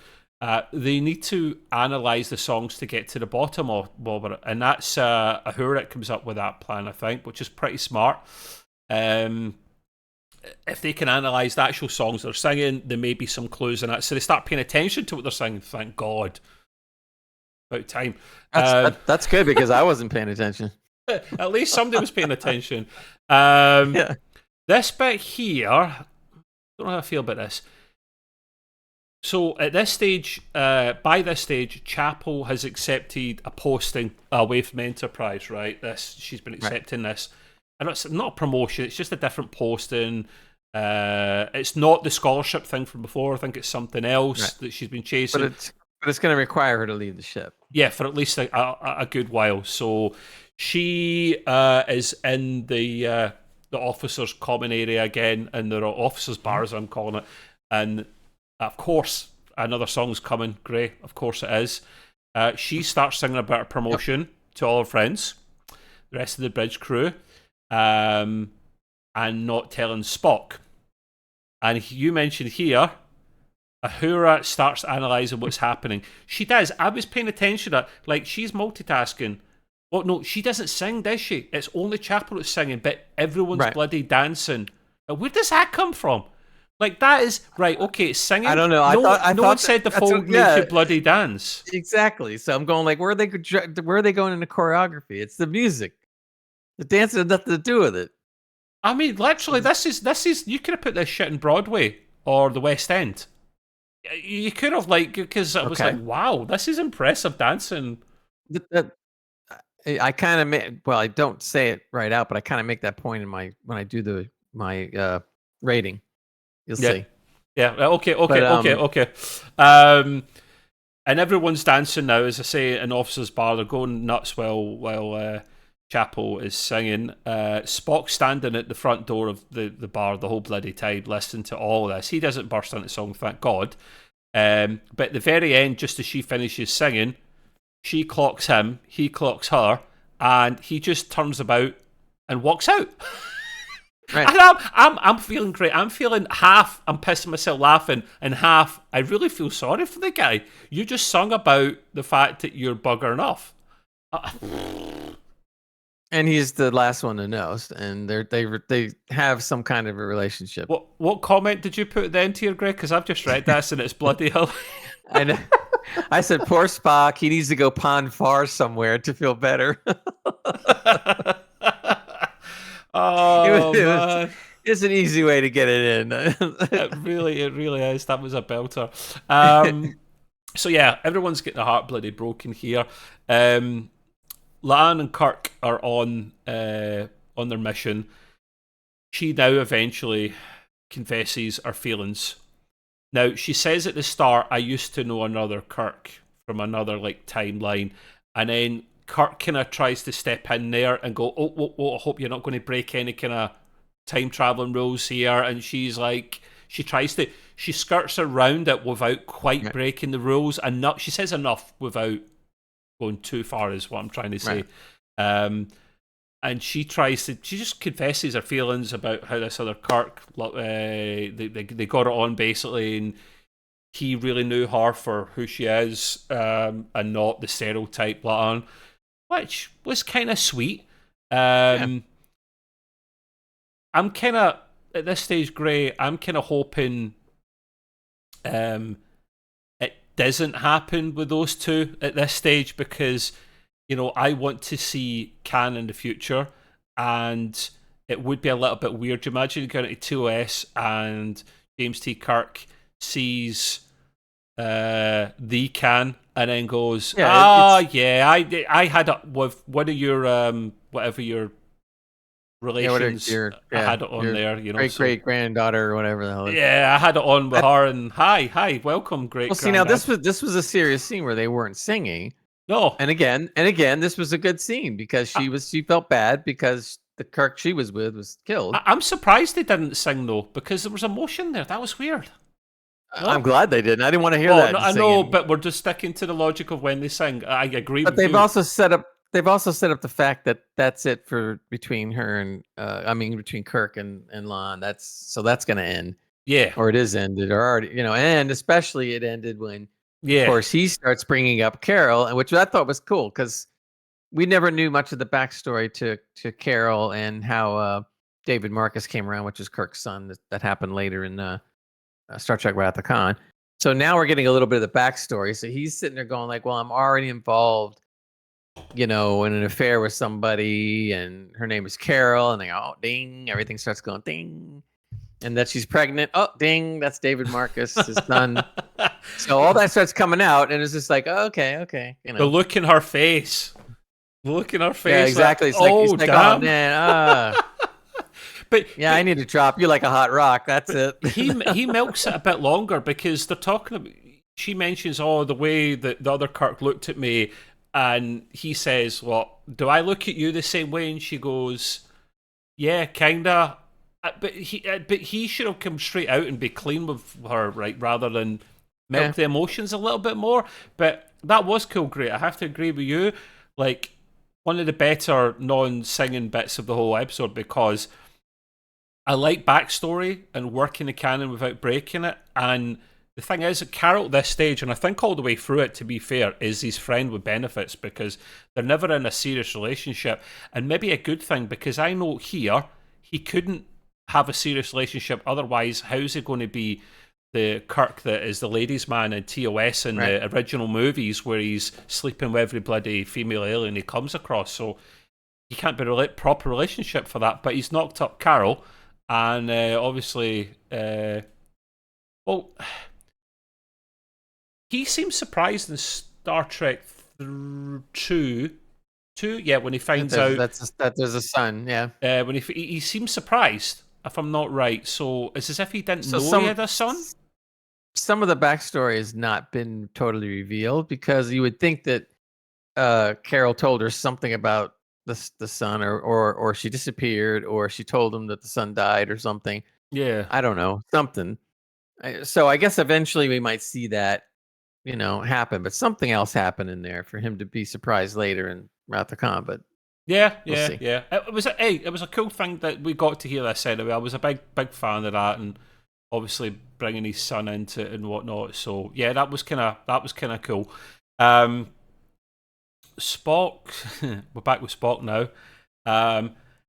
They need to analyse the songs to get to the bottom of it, and that's Uhura that comes up with that plan, I think, which is pretty smart. If they can analyse the actual songs they're singing, there may be some clues in that, so they start paying attention to what they're singing. Thank God. About time. That's good, because I wasn't paying attention. At least somebody was paying attention. This bit here, I don't know how I feel about this. So at this stage, by this stage, Chapel has accepted a posting away from Enterprise, right? She's been accepting this. And it's not a promotion, it's just a different posting. It's not the scholarship thing from before. I think it's something else that she's been chasing. But it's going to require her to leave the ship. Yeah, for at least a good while. So she is in the officers' common area again, in the officers' bar, as I'm calling it. And of course, another song's coming. Great, of course it is. She starts singing about her promotion to all her friends, the rest of the bridge crew, and not telling Spock. And you mentioned here, Uhura starts analysing what's happening. She does. I was paying attention to like she's multitasking. Well, no, she doesn't sing, does she? It's only Chapel that's singing, but everyone's bloody dancing. Where does that come from? Like, that is... Right, okay, it's singing. I don't know. No one said the phone makes you bloody dance. Exactly. So I'm going like, where are they going into choreography? It's the music. The dance has nothing to do with it. I mean, literally, this is... You could have put this shit in Broadway or the West End. You could have, like... Because I was like, wow, this is impressive dancing. I kind of make... Well, I don't say it right out, but I kind of make that point in when I do my rating. You'll see. Yeah. Okay. And everyone's dancing now, as I say, in Officer's Bar. They're going nuts while Chapel is singing. Spock's standing at the front door of the bar the whole bloody time, listening to all of this. He doesn't burst into song, thank God. But at the very end, just as she finishes singing, she clocks him, he clocks her, and he just turns about and walks out. Right. And I'm feeling great. I'm feeling half I'm pissing myself laughing, and half I really feel sorry for the guy. You just sung about the fact that you're buggering off. And he's the last one to know, and they have some kind of a relationship. What comment did you put at the end here, Greg? Because I've just read this and it's bloody hell. I know. I said, poor Spock. He needs to go pond far somewhere to feel better. Man. It's an easy way to get it in. It really is. That was a belter. So yeah, everyone's getting their heart bloody broken here. La'an and Kirk are on their mission. She now eventually confesses her feelings. Now, she says at the start, I used to know another Kirk from another like timeline, and then Kirk kind of tries to step in there and go, oh, I hope you're not going to break any kind of time traveling rules here. And she's like, she skirts around it without quite breaking the rules, and she says enough without going too far, is what I'm trying to say. Right. And she just confesses her feelings about how this other Kirk, they got it on basically, and he really knew her for who she is, and not the stereotype La'an, which was kind of sweet. I'm kind of, at this stage, Gray, I'm kind of hoping it doesn't happen with those two at this stage, because I want to see Khan in the future, and it would be a little bit weird. Imagine going to TOS and James T. Kirk sees the Khan and then goes, I had it with one of your whatever your relations. I had it on there, great granddaughter or whatever the hell. Yeah, I had it on with her, and hi, welcome, great. Well, see, now this was a serious scene where they weren't singing. No. And again, this was a good scene because she felt bad because the Kirk she was with was killed. I'm surprised they didn't sing though, because there was emotion there. That was weird. I'm glad they didn't. I didn't want to hear that. No, I know, but we're just sticking to the logic of when they sing. I agree. But they've also set up the fact that that's it for between her and between Kirk and Lon. That's going to end. Yeah. Or it is ended, or already, and especially it ended when. Yeah. Of course, he starts bringing up Carol, which I thought was cool because we never knew much of the backstory to Carol and how David Marcus came around, which is Kirk's son. That happened later in Star Trek Wrath of Khan. So now we're getting a little bit of the backstory. So he's sitting there going like, well, I'm already involved, in an affair with somebody, and her name is Carol, and they go, oh, ding, everything starts going ding. And that she's pregnant. Oh, ding, that's David Marcus, his son. So all that starts coming out, and it's just like, oh, okay. The look in her face. Yeah, exactly. Like, it's like, damn. Oh, man. But I need to drop you like a hot rock. That's it. he milks it a bit longer because they're talking about, she mentions, the way that the other Kirk looked at me, and he says, well, do I look at you the same way? And she goes, yeah, kinda. But he should have come straight out and be clean with her, right, rather than milk the emotions a little bit more. But that was cool, great. I have to agree with you. Like, one of the better non-singing bits of the whole episode, because I like backstory and working the canon without breaking it. And the thing is, Carol at this stage, and I think all the way through it, to be fair, is his friend with benefits, because they're never in a serious relationship. And maybe a good thing, because I know here he couldn't have a serious relationship. Otherwise, how's he going to be the Kirk that is the ladies' man in TOS in the original movies, where he's sleeping with every bloody female alien he comes across? So he can't be a proper relationship for that. But he's knocked up Carol. And obviously, well, he seems surprised in Star Trek 2, when he finds out that there's a son, when he seems surprised, if I'm not right. So it's as if he didn't know he had a son. Some of the backstory has not been totally revealed, because you would think that Carol told her something about the son, or she disappeared, or she told him that the son died or something. Yeah, I don't know, something. So I guess eventually we might see that, happen, but something else happened in there for him to be surprised later in Wrath of Khan. But yeah. It was a cool thing that we got to hear this anyway. I was a big fan of that, and obviously bringing his son into it and whatnot. So yeah, that was kind of cool. Spock, we're back with Spock now.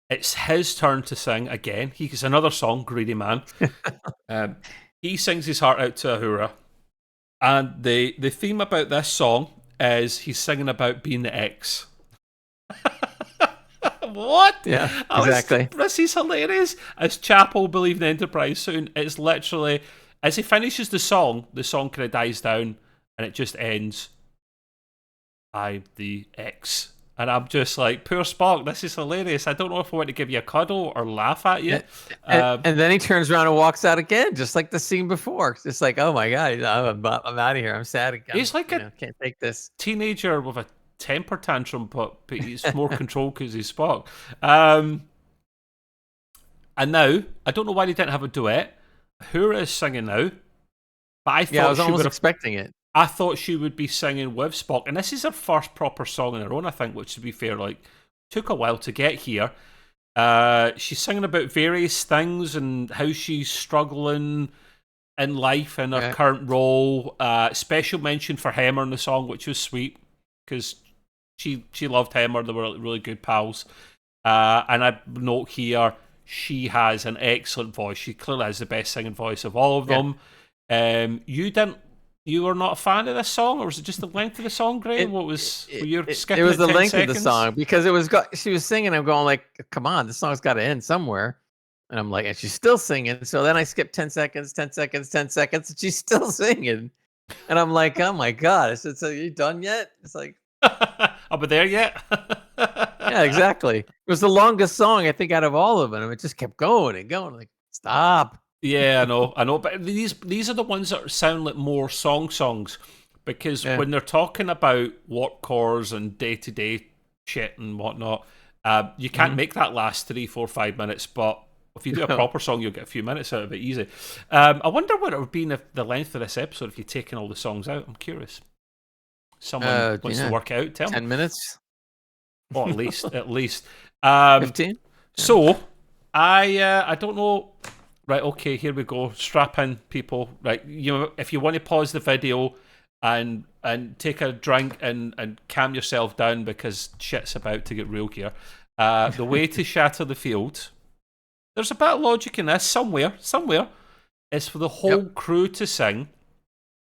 It's his turn to sing again. He gets another song, Greedy Man. He sings his heart out to Uhura, and the theme about this song is he's singing about being the ex. What? Yeah, exactly. This is hilarious. As Chapel believe in the Enterprise soon, it's literally, as he finishes the song kind of dies down, and it just ends, I'm the ex. And I'm just like, poor Spock, this is hilarious. I don't know if I want to give you a cuddle or laugh at you. And then he turns around and walks out again, just like the scene before. It's like, oh my God, I'm out of here. I'm sad again. He's like a can't take this teenager with a temper tantrum, but he's more controlled because he's Spock. And now, I don't know why they didn't have a duet. Uhura is singing now. But I was almost expecting it. I thought she would be singing with Spock, and this is her first proper song on her own, I think, which, to be fair, took a while to get here. She's singing about various things and how she's struggling in life and her current role. Special mention for Hemmer in the song, which was sweet, because she loved Hemmer. They were really good pals. And I note here, she has an excellent voice. She clearly has the best singing voice of all of them. You were not a fan of this song, or was it just the length of the song, Graham? Were you skipping it was the 10 length seconds? of the song, because she was singing. I'm going like, come on, this song's got to end somewhere. And I'm like, and she's still singing. So then I skipped 10 seconds, 10 seconds, 10 seconds, and she's still singing. And I'm like, oh my God. I said, so are you done yet? It's like, are we there yet? Yeah, exactly. It was the longest song, I think, out of all of them. It just kept going and going. Like, stop. Yeah, I know. But these are the ones that sound like more songs, because when they're talking about work cores and day-to-day shit and whatnot, you can't make that last 3, 4, 5 minutes. But if you do a proper song, you'll get a few minutes out of it easy. I wonder what it would be if the length of this episode if you're taking all the songs out. I'm curious. Someone wants to work it out. Tell 10 me. minutes? Oh, at least. 15? So, I don't know. Right, okay, here we go. Strap in, people. Right, if you want to pause the video and take a drink and calm yourself down, because shit's about to get real here. The way to shatter the field. There's a bit of logic in this somewhere. Is for the whole crew to sing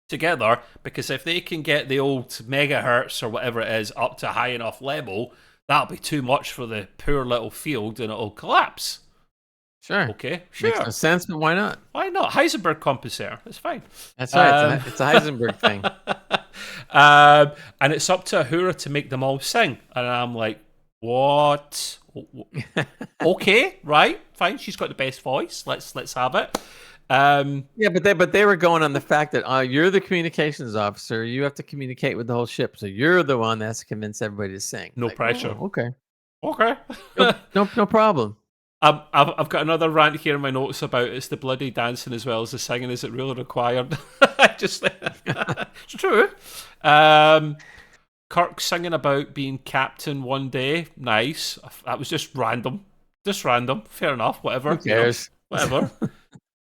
together, because if they can get the old megahertz or whatever it is up to a high enough level, that'll be too much for the poor little field and it'll collapse. Sure. Okay. Sure. Makes no sense, but why not? Why not? Heisenberg compensator. It's fine. That's right. It's a Heisenberg thing. And it's up to Uhura to make them all sing. And I'm like, what? Okay, right, fine. She's got the best voice. Let's have it. But they were going on the fact that you're the communications officer. You have to communicate with the whole ship, so you're the one that has to convince everybody to sing. No pressure. Okay. Okay. No problem. I've got another rant here in my notes about it's the bloody dancing as well as the singing. Is it really required? Just it's true. Kirk singing about being captain one day. Nice. That was just random. Just random. Fair enough. Whatever. Who cares? Whatever.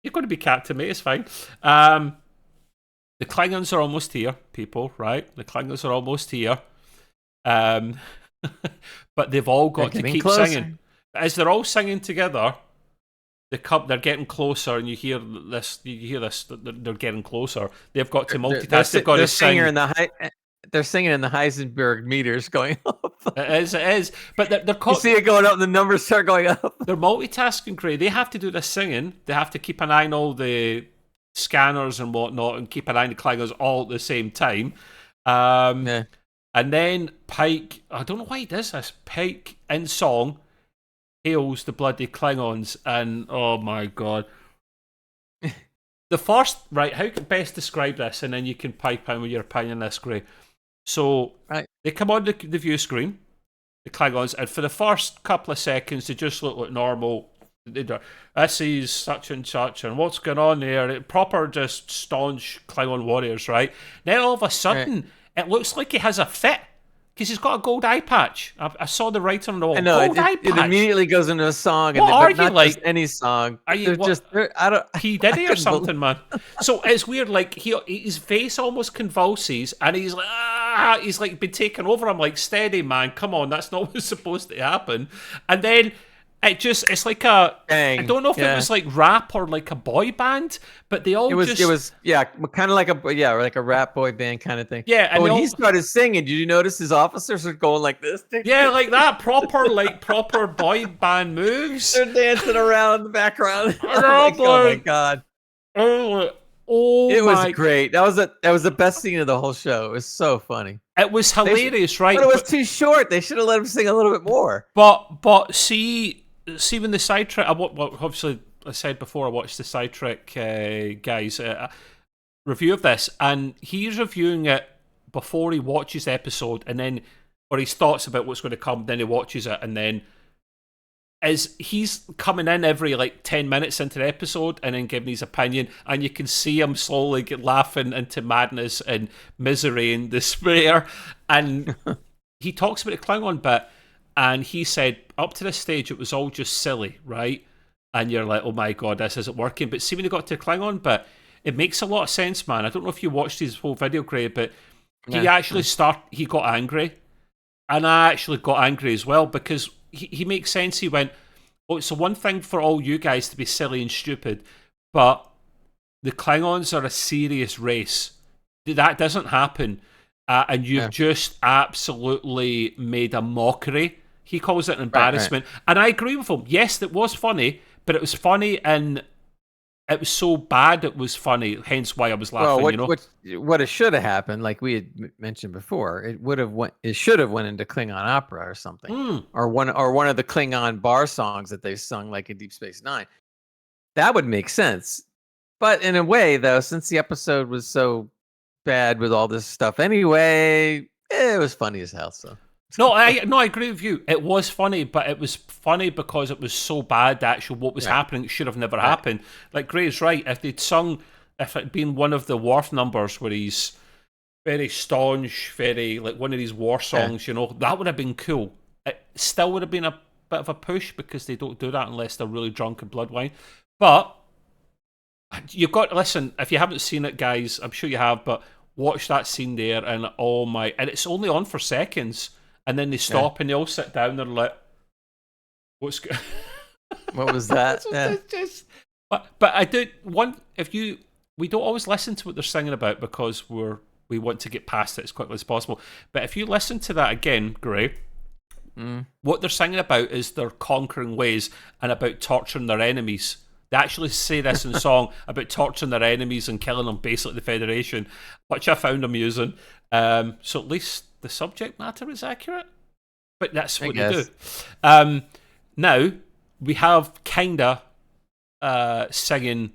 You're going to be captain, mate. It's fine. The Klingons are almost here, people. Right? The Klingons are almost here. But they've all got to keep singing. As they're all singing together, they're getting closer, and you hear this. They're getting closer. They've got to multitask. They've got to sing. They're singing in the Heisenberg meters going up. It is. But they're you see it going up, and the numbers start going up. They're multitasking, Gray. They have to do this singing. They have to keep an eye on all the scanners and whatnot, and keep an eye on the Klingons all at the same time. And then Pike, I don't know why he does this. Pike in song hails the bloody Klingons, and oh my god. The first, right, how can best describe this, and then you can pipe in with your opinion on this, Gray. So, they come on the view screen, the Klingons, and for the first couple of seconds, they just look like normal. This is such and such, and what's going on there? Proper, just staunch Klingon warriors, right? Then all of a sudden, it looks like he has a fit. Because he's got a gold eye patch. I saw the writing on the wall. I know, gold eye patch. It immediately goes into a song. What are you not like? Just any song. Are you I don't. P Diddy or something, man? So it's weird. Like his face almost convulses, and he's like been taken over. I'm like, steady, man. Come on, that's not what's supposed to happen. And then it's like a Dang. I don't know if it was like rap or like a boy band, but they all it was kind of like a rap boy band kind of thing. Yeah, and when he started singing, did you notice his officers are going like this? Yeah, like that proper boy band moves. They're dancing around in the background. Oh my god! It was great. That was the best scene of the whole show. It was so funny. It was hilarious, right? But it was too short. They should have let him sing a little bit more. But see when the side trek, obviously I said before I watched the side trek guys review of this, and he's reviewing it before he watches the episode, and then or his thoughts about what's going to come. Then he watches it, and then as he's coming in every like 10 minutes into the episode and then giving his opinion, and you can see him slowly get laughing into madness and misery and despair, and he talks about the Klingon bit. And he said, up to this stage, it was all just silly, right? And you're like, oh my god, this isn't working. But see, when he got to Klingon bit, it makes a lot of sense, man. I don't know if you watched his whole video, Gray, but he actually he got angry. And I actually got angry as well, because he makes sense. He went, oh, it's one thing for all you guys to be silly and stupid, but the Klingons are a serious race. That doesn't happen. And you've just absolutely made a mockery. He calls it an embarrassment. Right. And I agree with him. Yes, it was funny, but it was funny and it was so bad it was funny, hence why I was laughing. What it should have happened, like we had mentioned before, it should have went into Klingon opera or something. Or one of the Klingon bar songs that they sung like in Deep Space Nine. That would make sense. But in a way, though, since the episode was so bad with all this stuff anyway, it was funny as hell. So I agree with you. It was funny, but it was funny because it was so bad. Actually, what was happening should have never happened. Like Gray's right. If they'd sung, if it'd been one of the Worf numbers where he's very staunch, very like one of these war songs, that would have been cool. It still would have been a bit of a push because they don't do that unless they're really drunk and blood wine. But you've got to listen. If you haven't seen it, guys, I'm sure you have, but watch that scene there, and and it's only on for seconds. And then they stop and they all sit down. They're like, "What's good?" What was that? But I do one. We don't always listen to what they're singing about because we want to get past it as quickly as possible. But if you listen to that again, Gray, what they're singing about is their conquering ways and about torturing their enemies. They actually say this in song about torturing their enemies and killing them, basically the Federation, which I found amusing. So at least the subject matter is accurate, but that's what they do. Now we have kinda dancing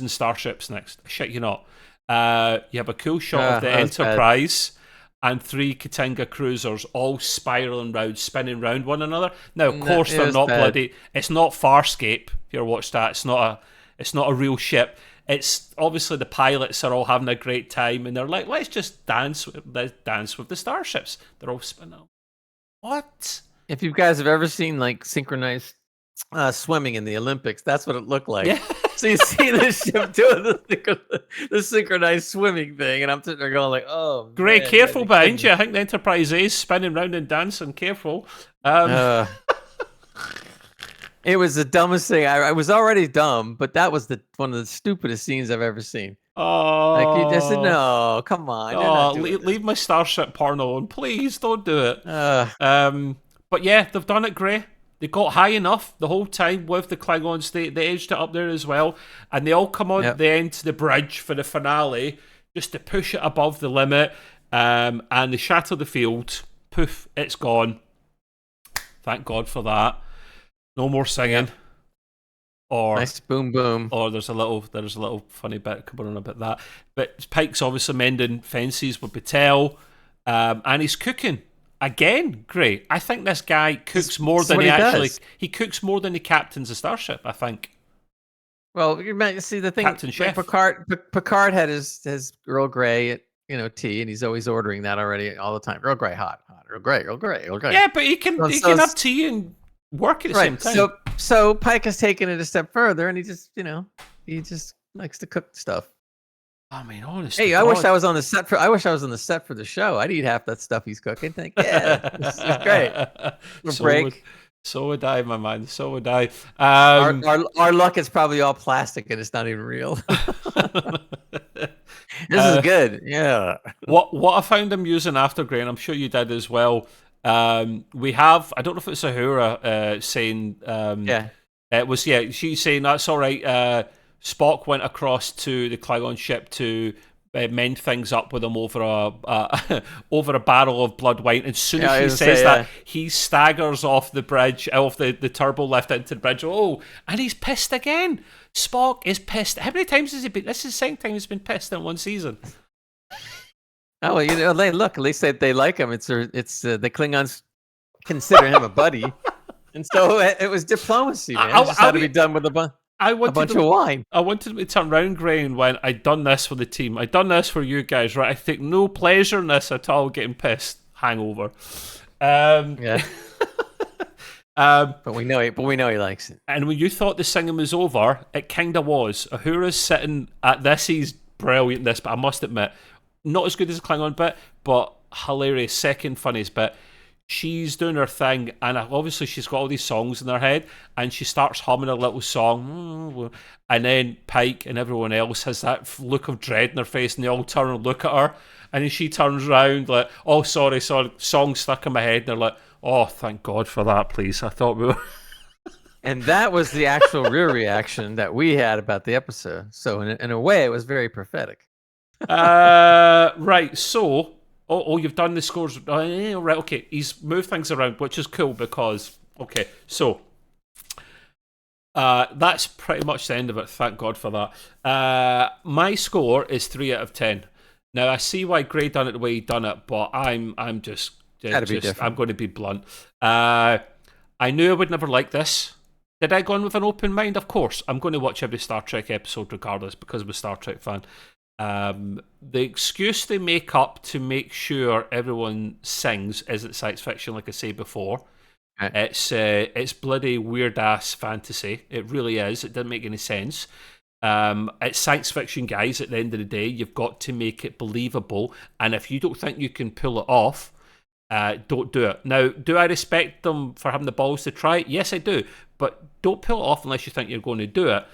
starships next. Shit, you not. You have a cool shot of the Enterprise, and 3 Katinga cruisers all spiraling round, spinning round one another. Now, of course, it they're was not bad. bloody. It's not Farscape. If you ever watched that, it's not a real ship. It's obviously the pilots are all having a great time, and they're like, let's just dance with the starships. They're all spinning. What? If you guys have ever seen like synchronized swimming in the Olympics, that's what it looked like. Yeah. So you see this ship doing the synchronized swimming thing, and I'm sitting there going like, "Oh, Great, man, careful behind goodness. you. I think the Enterprise A is spinning round and dancing. Careful. It was the dumbest thing. I was already dumb, but that was one of the stupidest scenes I've ever seen. Oh, Like you just said, no, come on. They're not doing this. leave my Starship porno alone, please. Don't do it. Uh, But yeah, they've done it great. They got high enough the whole time with the Klingons. They edged it up there as well, and they all come on the end to the bridge for the finale just to push it above the limit. And they shatter the field. Poof, it's gone. Thank God for that. No more singing. Or nice boom boom. Or there's a little funny bit coming on about that. But Pike's obviously mending fences with Battelle, and he's cooking again. Great. I think this guy cooks more than he cooks more than he captains a starship. I think. Well, you might see the thing. Captain Chef. Picard had his Earl Grey, tea, and he's always ordering that already all the time. Earl Grey, hot, Earl Grey, Earl Grey, Earl Grey. Yeah, but he can have tea and work at the same time. So Pike has taken it a step further, and he just likes to cook stuff. I mean, honestly. Hey, I wish I was on the set for the show. I'd eat half that stuff he's cooking. Think, yeah, this is great. Break. So would I, my man. So would I. Our luck is probably all plastic, and it's not even real. This is good. Yeah. What I found amusing after Gray, and I'm sure you did as well. We have, I don't know if it's Uhura saying, it was, she's saying that's all right. Spock went across to the Klingon ship to mend things up with him over a barrel of blood wine. And as soon as she says that, he staggers off the bridge, off the turbo lift into the bridge. Oh, and he's pissed again. Spock is pissed. How many times has he been? This is the second time he's been pissed in one season. Oh, well, look, at least they like him. It's the Klingons consider him a buddy. And so it was diplomacy, man. It just had to be done with a bunch of wine. I wanted to turn around, Gray, and went, I'd done this for the team. I'd done this for you guys, right? I take no pleasure in this at all, getting pissed. Hangover. Yeah. But we know he likes it. And when you thought the singing was over, it kind of was. Uhura's sitting at this. He's brilliant, this, but I must admit, not as good as a Klingon bit, but hilarious. Second funniest bit. She's doing her thing, and obviously she's got all these songs in her head, and she starts humming a little song, and then Pike and everyone else has that look of dread in their face, and they all turn and look at her, and then she turns around like, oh, sorry, song stuck in my head, and they're like, oh, thank God for that, please. I thought we were... And that was the actual real reaction that we had about the episode. So in a way, it was very prophetic. Right, so... Oh, you've done the scores. Right, okay. He's moved things around, which is cool because... Okay, so... that's pretty much the end of it. Thank God for that. My score is 3 out of 10. Now, I see why Gray done it the way he done it, but I'm going to be blunt. I knew I would never like this. Did I go in with an open mind? Of course. I'm going to watch every Star Trek episode regardless because I'm a Star Trek fan. The excuse they make up to make sure everyone sings isn't science fiction, like I say before. Right. It's bloody weird ass fantasy. It really is. It doesn't make any sense. It's science fiction, guys. At the end of the day, you've got to make it believable. And if you don't think you can pull it off, don't do it. Now, do I respect them for having the balls to try it? Yes, I do. But don't pull it off unless you think you're going to do it.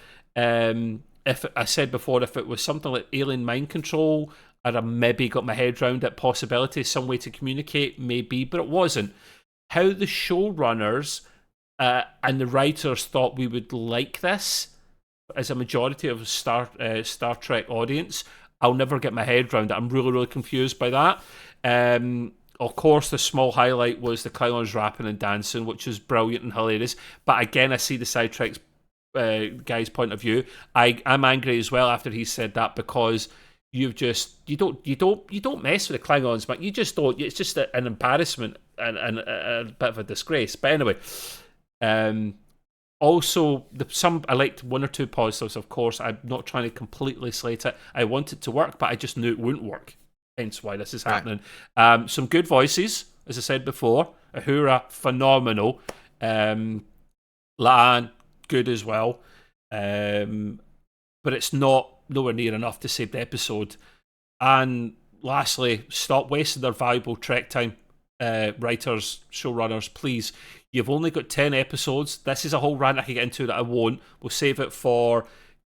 If I said before, if it was something like alien mind control, I'd have maybe got my head around it, possibility, some way to communicate, maybe, but it wasn't. How the showrunners and the writers thought we would like this as a majority of Star Trek audience, I'll never get my head around it. I'm really, really confused by that. Of course, the small highlight was the Klingons rapping and dancing, which is brilliant and hilarious. But again, I see the sidetracks guy's point of view. I'm angry as well after he said that because you don't mess with the Klingons, but you just don't. It's just an embarrassment and a bit of a disgrace. But anyway, also I liked one or two positives. Of course, I'm not trying to completely slate it. I want it to work, but I just knew it wouldn't work. Hence why this is happening. Some good voices, as I said before. Uhura, phenomenal. Laan, good as well. But it's nowhere near enough to save the episode. And lastly, stop wasting their valuable Trek time. Writers, showrunners, please. You've only got 10 episodes. This is a whole rant I could get into that I won't. We'll save it for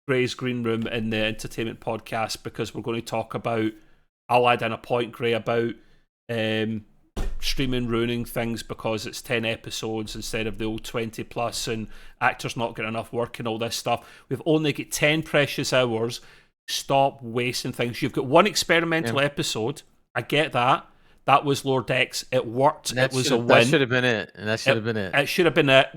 Gray's Green Room in the Entertainment Podcast, because we're going to talk about, I'll add in a point, Gray, about streaming ruining things because it's 10 episodes instead of the old 20 plus, and actors not getting enough work and all this stuff. We've only got 10 precious hours. Stop wasting things. You've got one experimental episode. I get that. That was Lower Decks. It worked. It was a win. That should have been it. And that should have been it. It should have been it.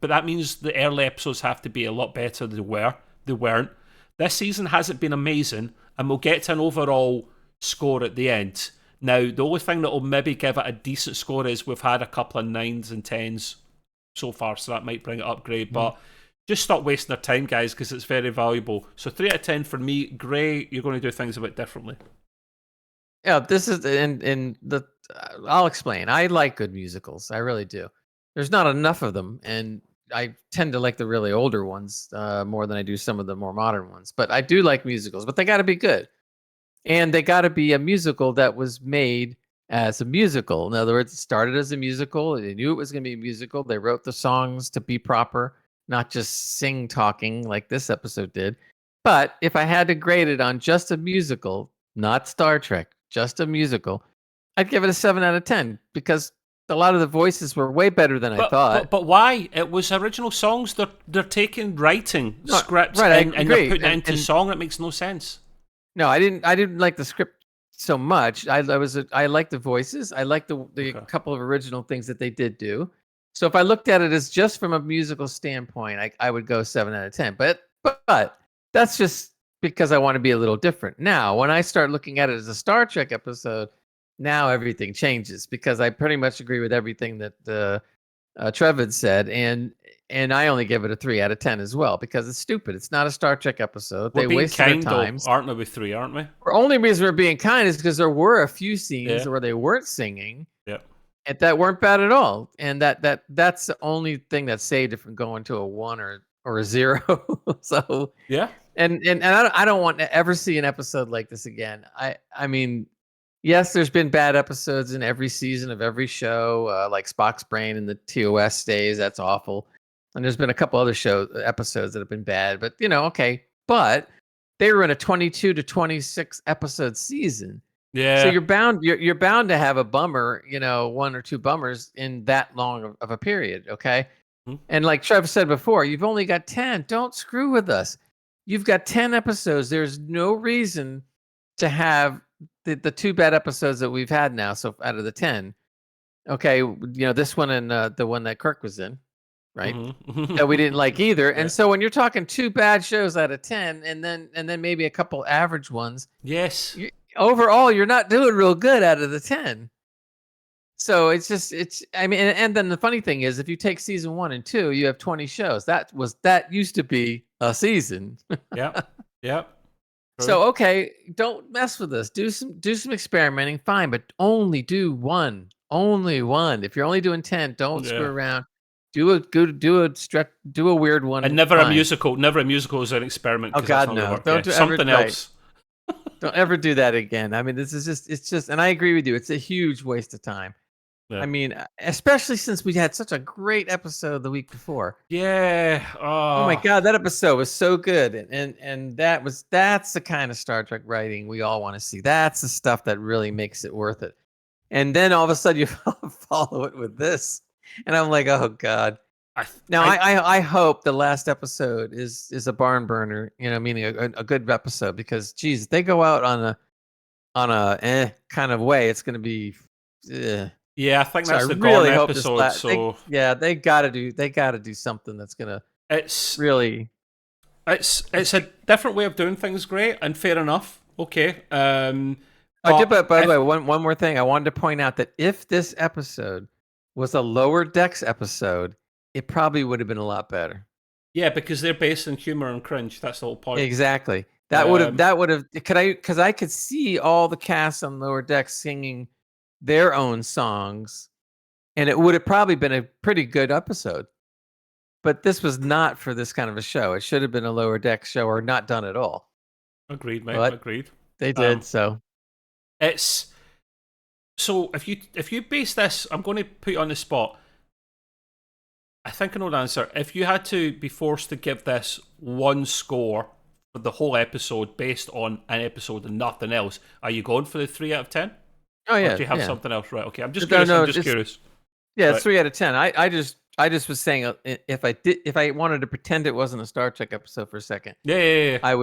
But that means the early episodes have to be a lot better than they were. They weren't. This season hasn't been amazing, and we'll get to an overall score at the end. Now, the only thing that will maybe give it a decent score is we've had a couple of 9s and 10s so far, so that might bring it up, Gray. But just stop wasting their time, guys, because it's very valuable. So 3 out of 10 for me. Gray, you're going to do things a bit differently. Yeah, this is I'll explain. I like good musicals. I really do. There's not enough of them, and I tend to like the really older ones more than I do some of the more modern ones. But I do like musicals, but they got to be good. And they got to be a musical that was made as a musical. In other words, it started as a musical. They knew it was going to be a musical. They wrote the songs to be proper, not just sing talking like this episode did. But if I had to grade it on just a musical, not Star Trek, just a musical, I'd give it a 7 out of 10 because a lot of the voices were way better than I thought. But why? It was original songs. They're taking writing scripts and they're putting it into song. That makes no sense. No, I didn't like the script so much. I liked the voices. I liked the couple of original things that they did do. So if I looked at it as just from a musical standpoint, I would go 7 out of 10. But that's just because I want to be a little different. Now, when I start looking at it as a Star Trek episode, now everything changes because I pretty much agree with everything that Trev had said, and I only give it a 3 out of 10 as well because it's stupid. It's not a Star Trek episode. They wasted their time. Aren't we with 3? Aren't we? The only reason we're being kind is because there were a few scenes where they weren't singing. Yep. And that weren't bad at all, and that's the only thing that saved it from going to a 1 or a 0. So yeah. And I don't want to ever see an episode like this again. I mean, yes, there's been bad episodes in every season of every show, like Spock's Brain in the TOS days. That's awful. And there's been a couple other episodes that have been bad, but okay. But they were in a 22 to 26 episode season. Yeah. So you're bound to have a bummer, 1 or 2 bummers in that long of a period. Okay. Mm-hmm. And like Trev said before, you've only got 10. Don't screw with us. You've got 10 episodes. There's no reason to have the 2 bad episodes that we've had now. So out of the 10, okay, this one and the one that Kirk was in, right? Mm-hmm. That we didn't like either. Yeah. And so when you're talking 2 bad shows out of 10, and then maybe a couple average ones, yes, overall you're not doing real good out of the 10. So and then the funny thing is, if you take season 1 and 2, you have 20 shows. That used to be a season. Yep. So don't mess with us. Do some experimenting, fine, but only do 1. Only 1. If you're only doing 10, don't screw around. Do a weird one. And never a musical. Never a musical is an experiment. Oh God, no! Don't do something else. Don't ever do that again. I mean, it's just, and I agree with you. It's a huge waste of time. Yeah. I mean, especially since we had such a great episode the week before. Yeah. Oh my God, that episode was so good, and that's the kind of Star Trek writing we all want to see. That's the stuff that really makes it worth it. And then all of a sudden you follow it with this, and I'm like, oh God. I hope the last episode is a barn burner. Meaning a good episode, because geez, if they go out on a kind of way, it's going to be. Yeah, I think that's the really episode. They gotta do something that's gonna. It's a different way of doing things, great and fair enough. Okay. But by the way, one more thing. I wanted to point out that if this episode was a Lower Decks episode, it probably would have been a lot better. Yeah, because they're based in humor and cringe. That's the whole point. Exactly. That would have because I could see all the cast on Lower Decks singing their own songs, and it would have probably been a pretty good episode. But this was not for this kind of a show. It should have been a Lower Decks show or not done at all. Agreed, mate. But agreed. They did so. It's so if you base this, I'm going to put you on the spot. I think I know the answer. If you had to be forced to give this one score for the whole episode based on an episode and nothing else, are you going for the 3 out of 10? Oh yeah. Or do you have yeah. something else? Right. Okay. I'm just curious. I'm just curious. Yeah, it's 3 out of 10. I just was saying if I wanted to pretend it wasn't a Star Trek episode for a second, yeah. I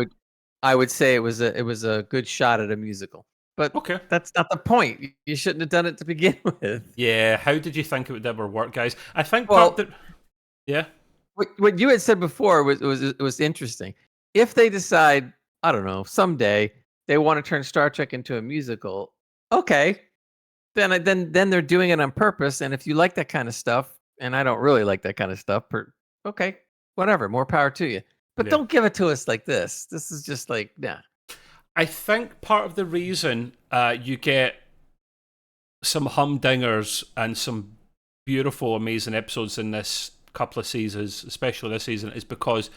would say it was a good shot at a musical. But okay, that's not the point. You shouldn't have done it to begin with. Yeah. How did you think it would ever work, guys? I think yeah. What you had said before was interesting. If they decide, I don't know, someday they want to turn Star Trek into a musical, okay, then they're doing it on purpose. And if you like that kind of stuff, and I don't really like that kind of stuff, okay, whatever, more power to you. But don't give it to us like this. This is just like, nah. I think part of the reason you get some humdingers and some beautiful, amazing episodes in this couple of seasons, especially this season, is because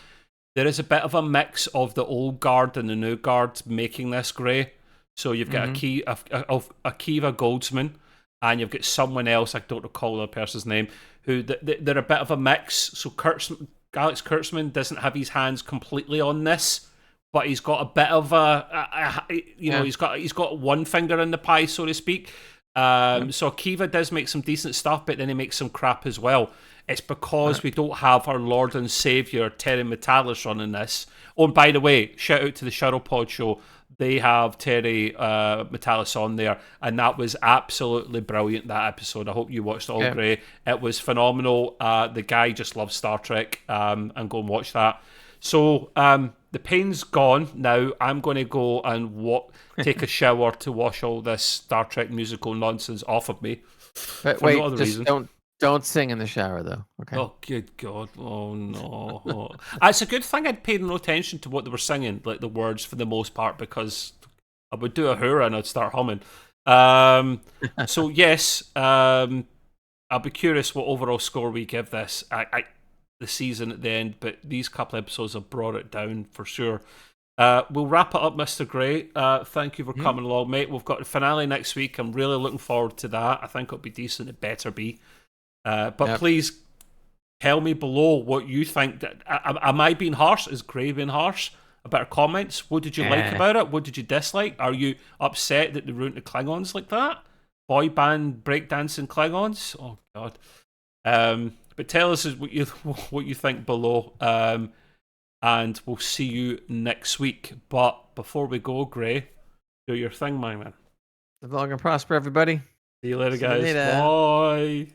there is a bit of a mix of the old guard and the new guard making this grey. So you've got Akiva Goldsman, and you've got someone else, I don't recall the person's name, who they're a bit of a mix. So Alex Kurtzman doesn't have his hands completely on this, but he's got a bit of he's got one finger in the pie, so to speak. So Akiva does make some decent stuff, but then he makes some crap as well. It's because we don't have our Lord and Savior Terry Metalis running this. Oh, and by the way, shout out to the Shuttlepod show. They have Terry Metalis on there, and that was absolutely brilliant, that episode. I hope you watched it all, Gray. It was phenomenal. The guy just loves Star Trek, and go and watch that. So the pain's gone now. I'm going to go and take a shower to wash all this Star Trek musical nonsense off of me. But wait, just don't sing in the shower, though. Okay. Oh, good God. Oh, no. It's a good thing I'd paid no attention to what they were singing, like the words for the most part, because I would do a hurrah and I'd start humming. So, yes, I'll be curious what overall score we give this. The season at the end, but these couple episodes have brought it down for sure. We'll wrap it up, Mr. Gray. Thank you for coming along, mate. We've got the finale next week. I'm really looking forward to that. I think it'll be decent. It better be. But please tell me below what you think. Am I being harsh? Is Gray being harsh about our comments? What did you like about it? What did you dislike? Are you upset that they ruined the Klingons like that? Boy band breakdancing Klingons? Oh, God. But tell us what you think below. And we'll see you next week. But before we go, Gray, do your thing, my man. Live long and prosper, everybody. See you later, guys. Bye.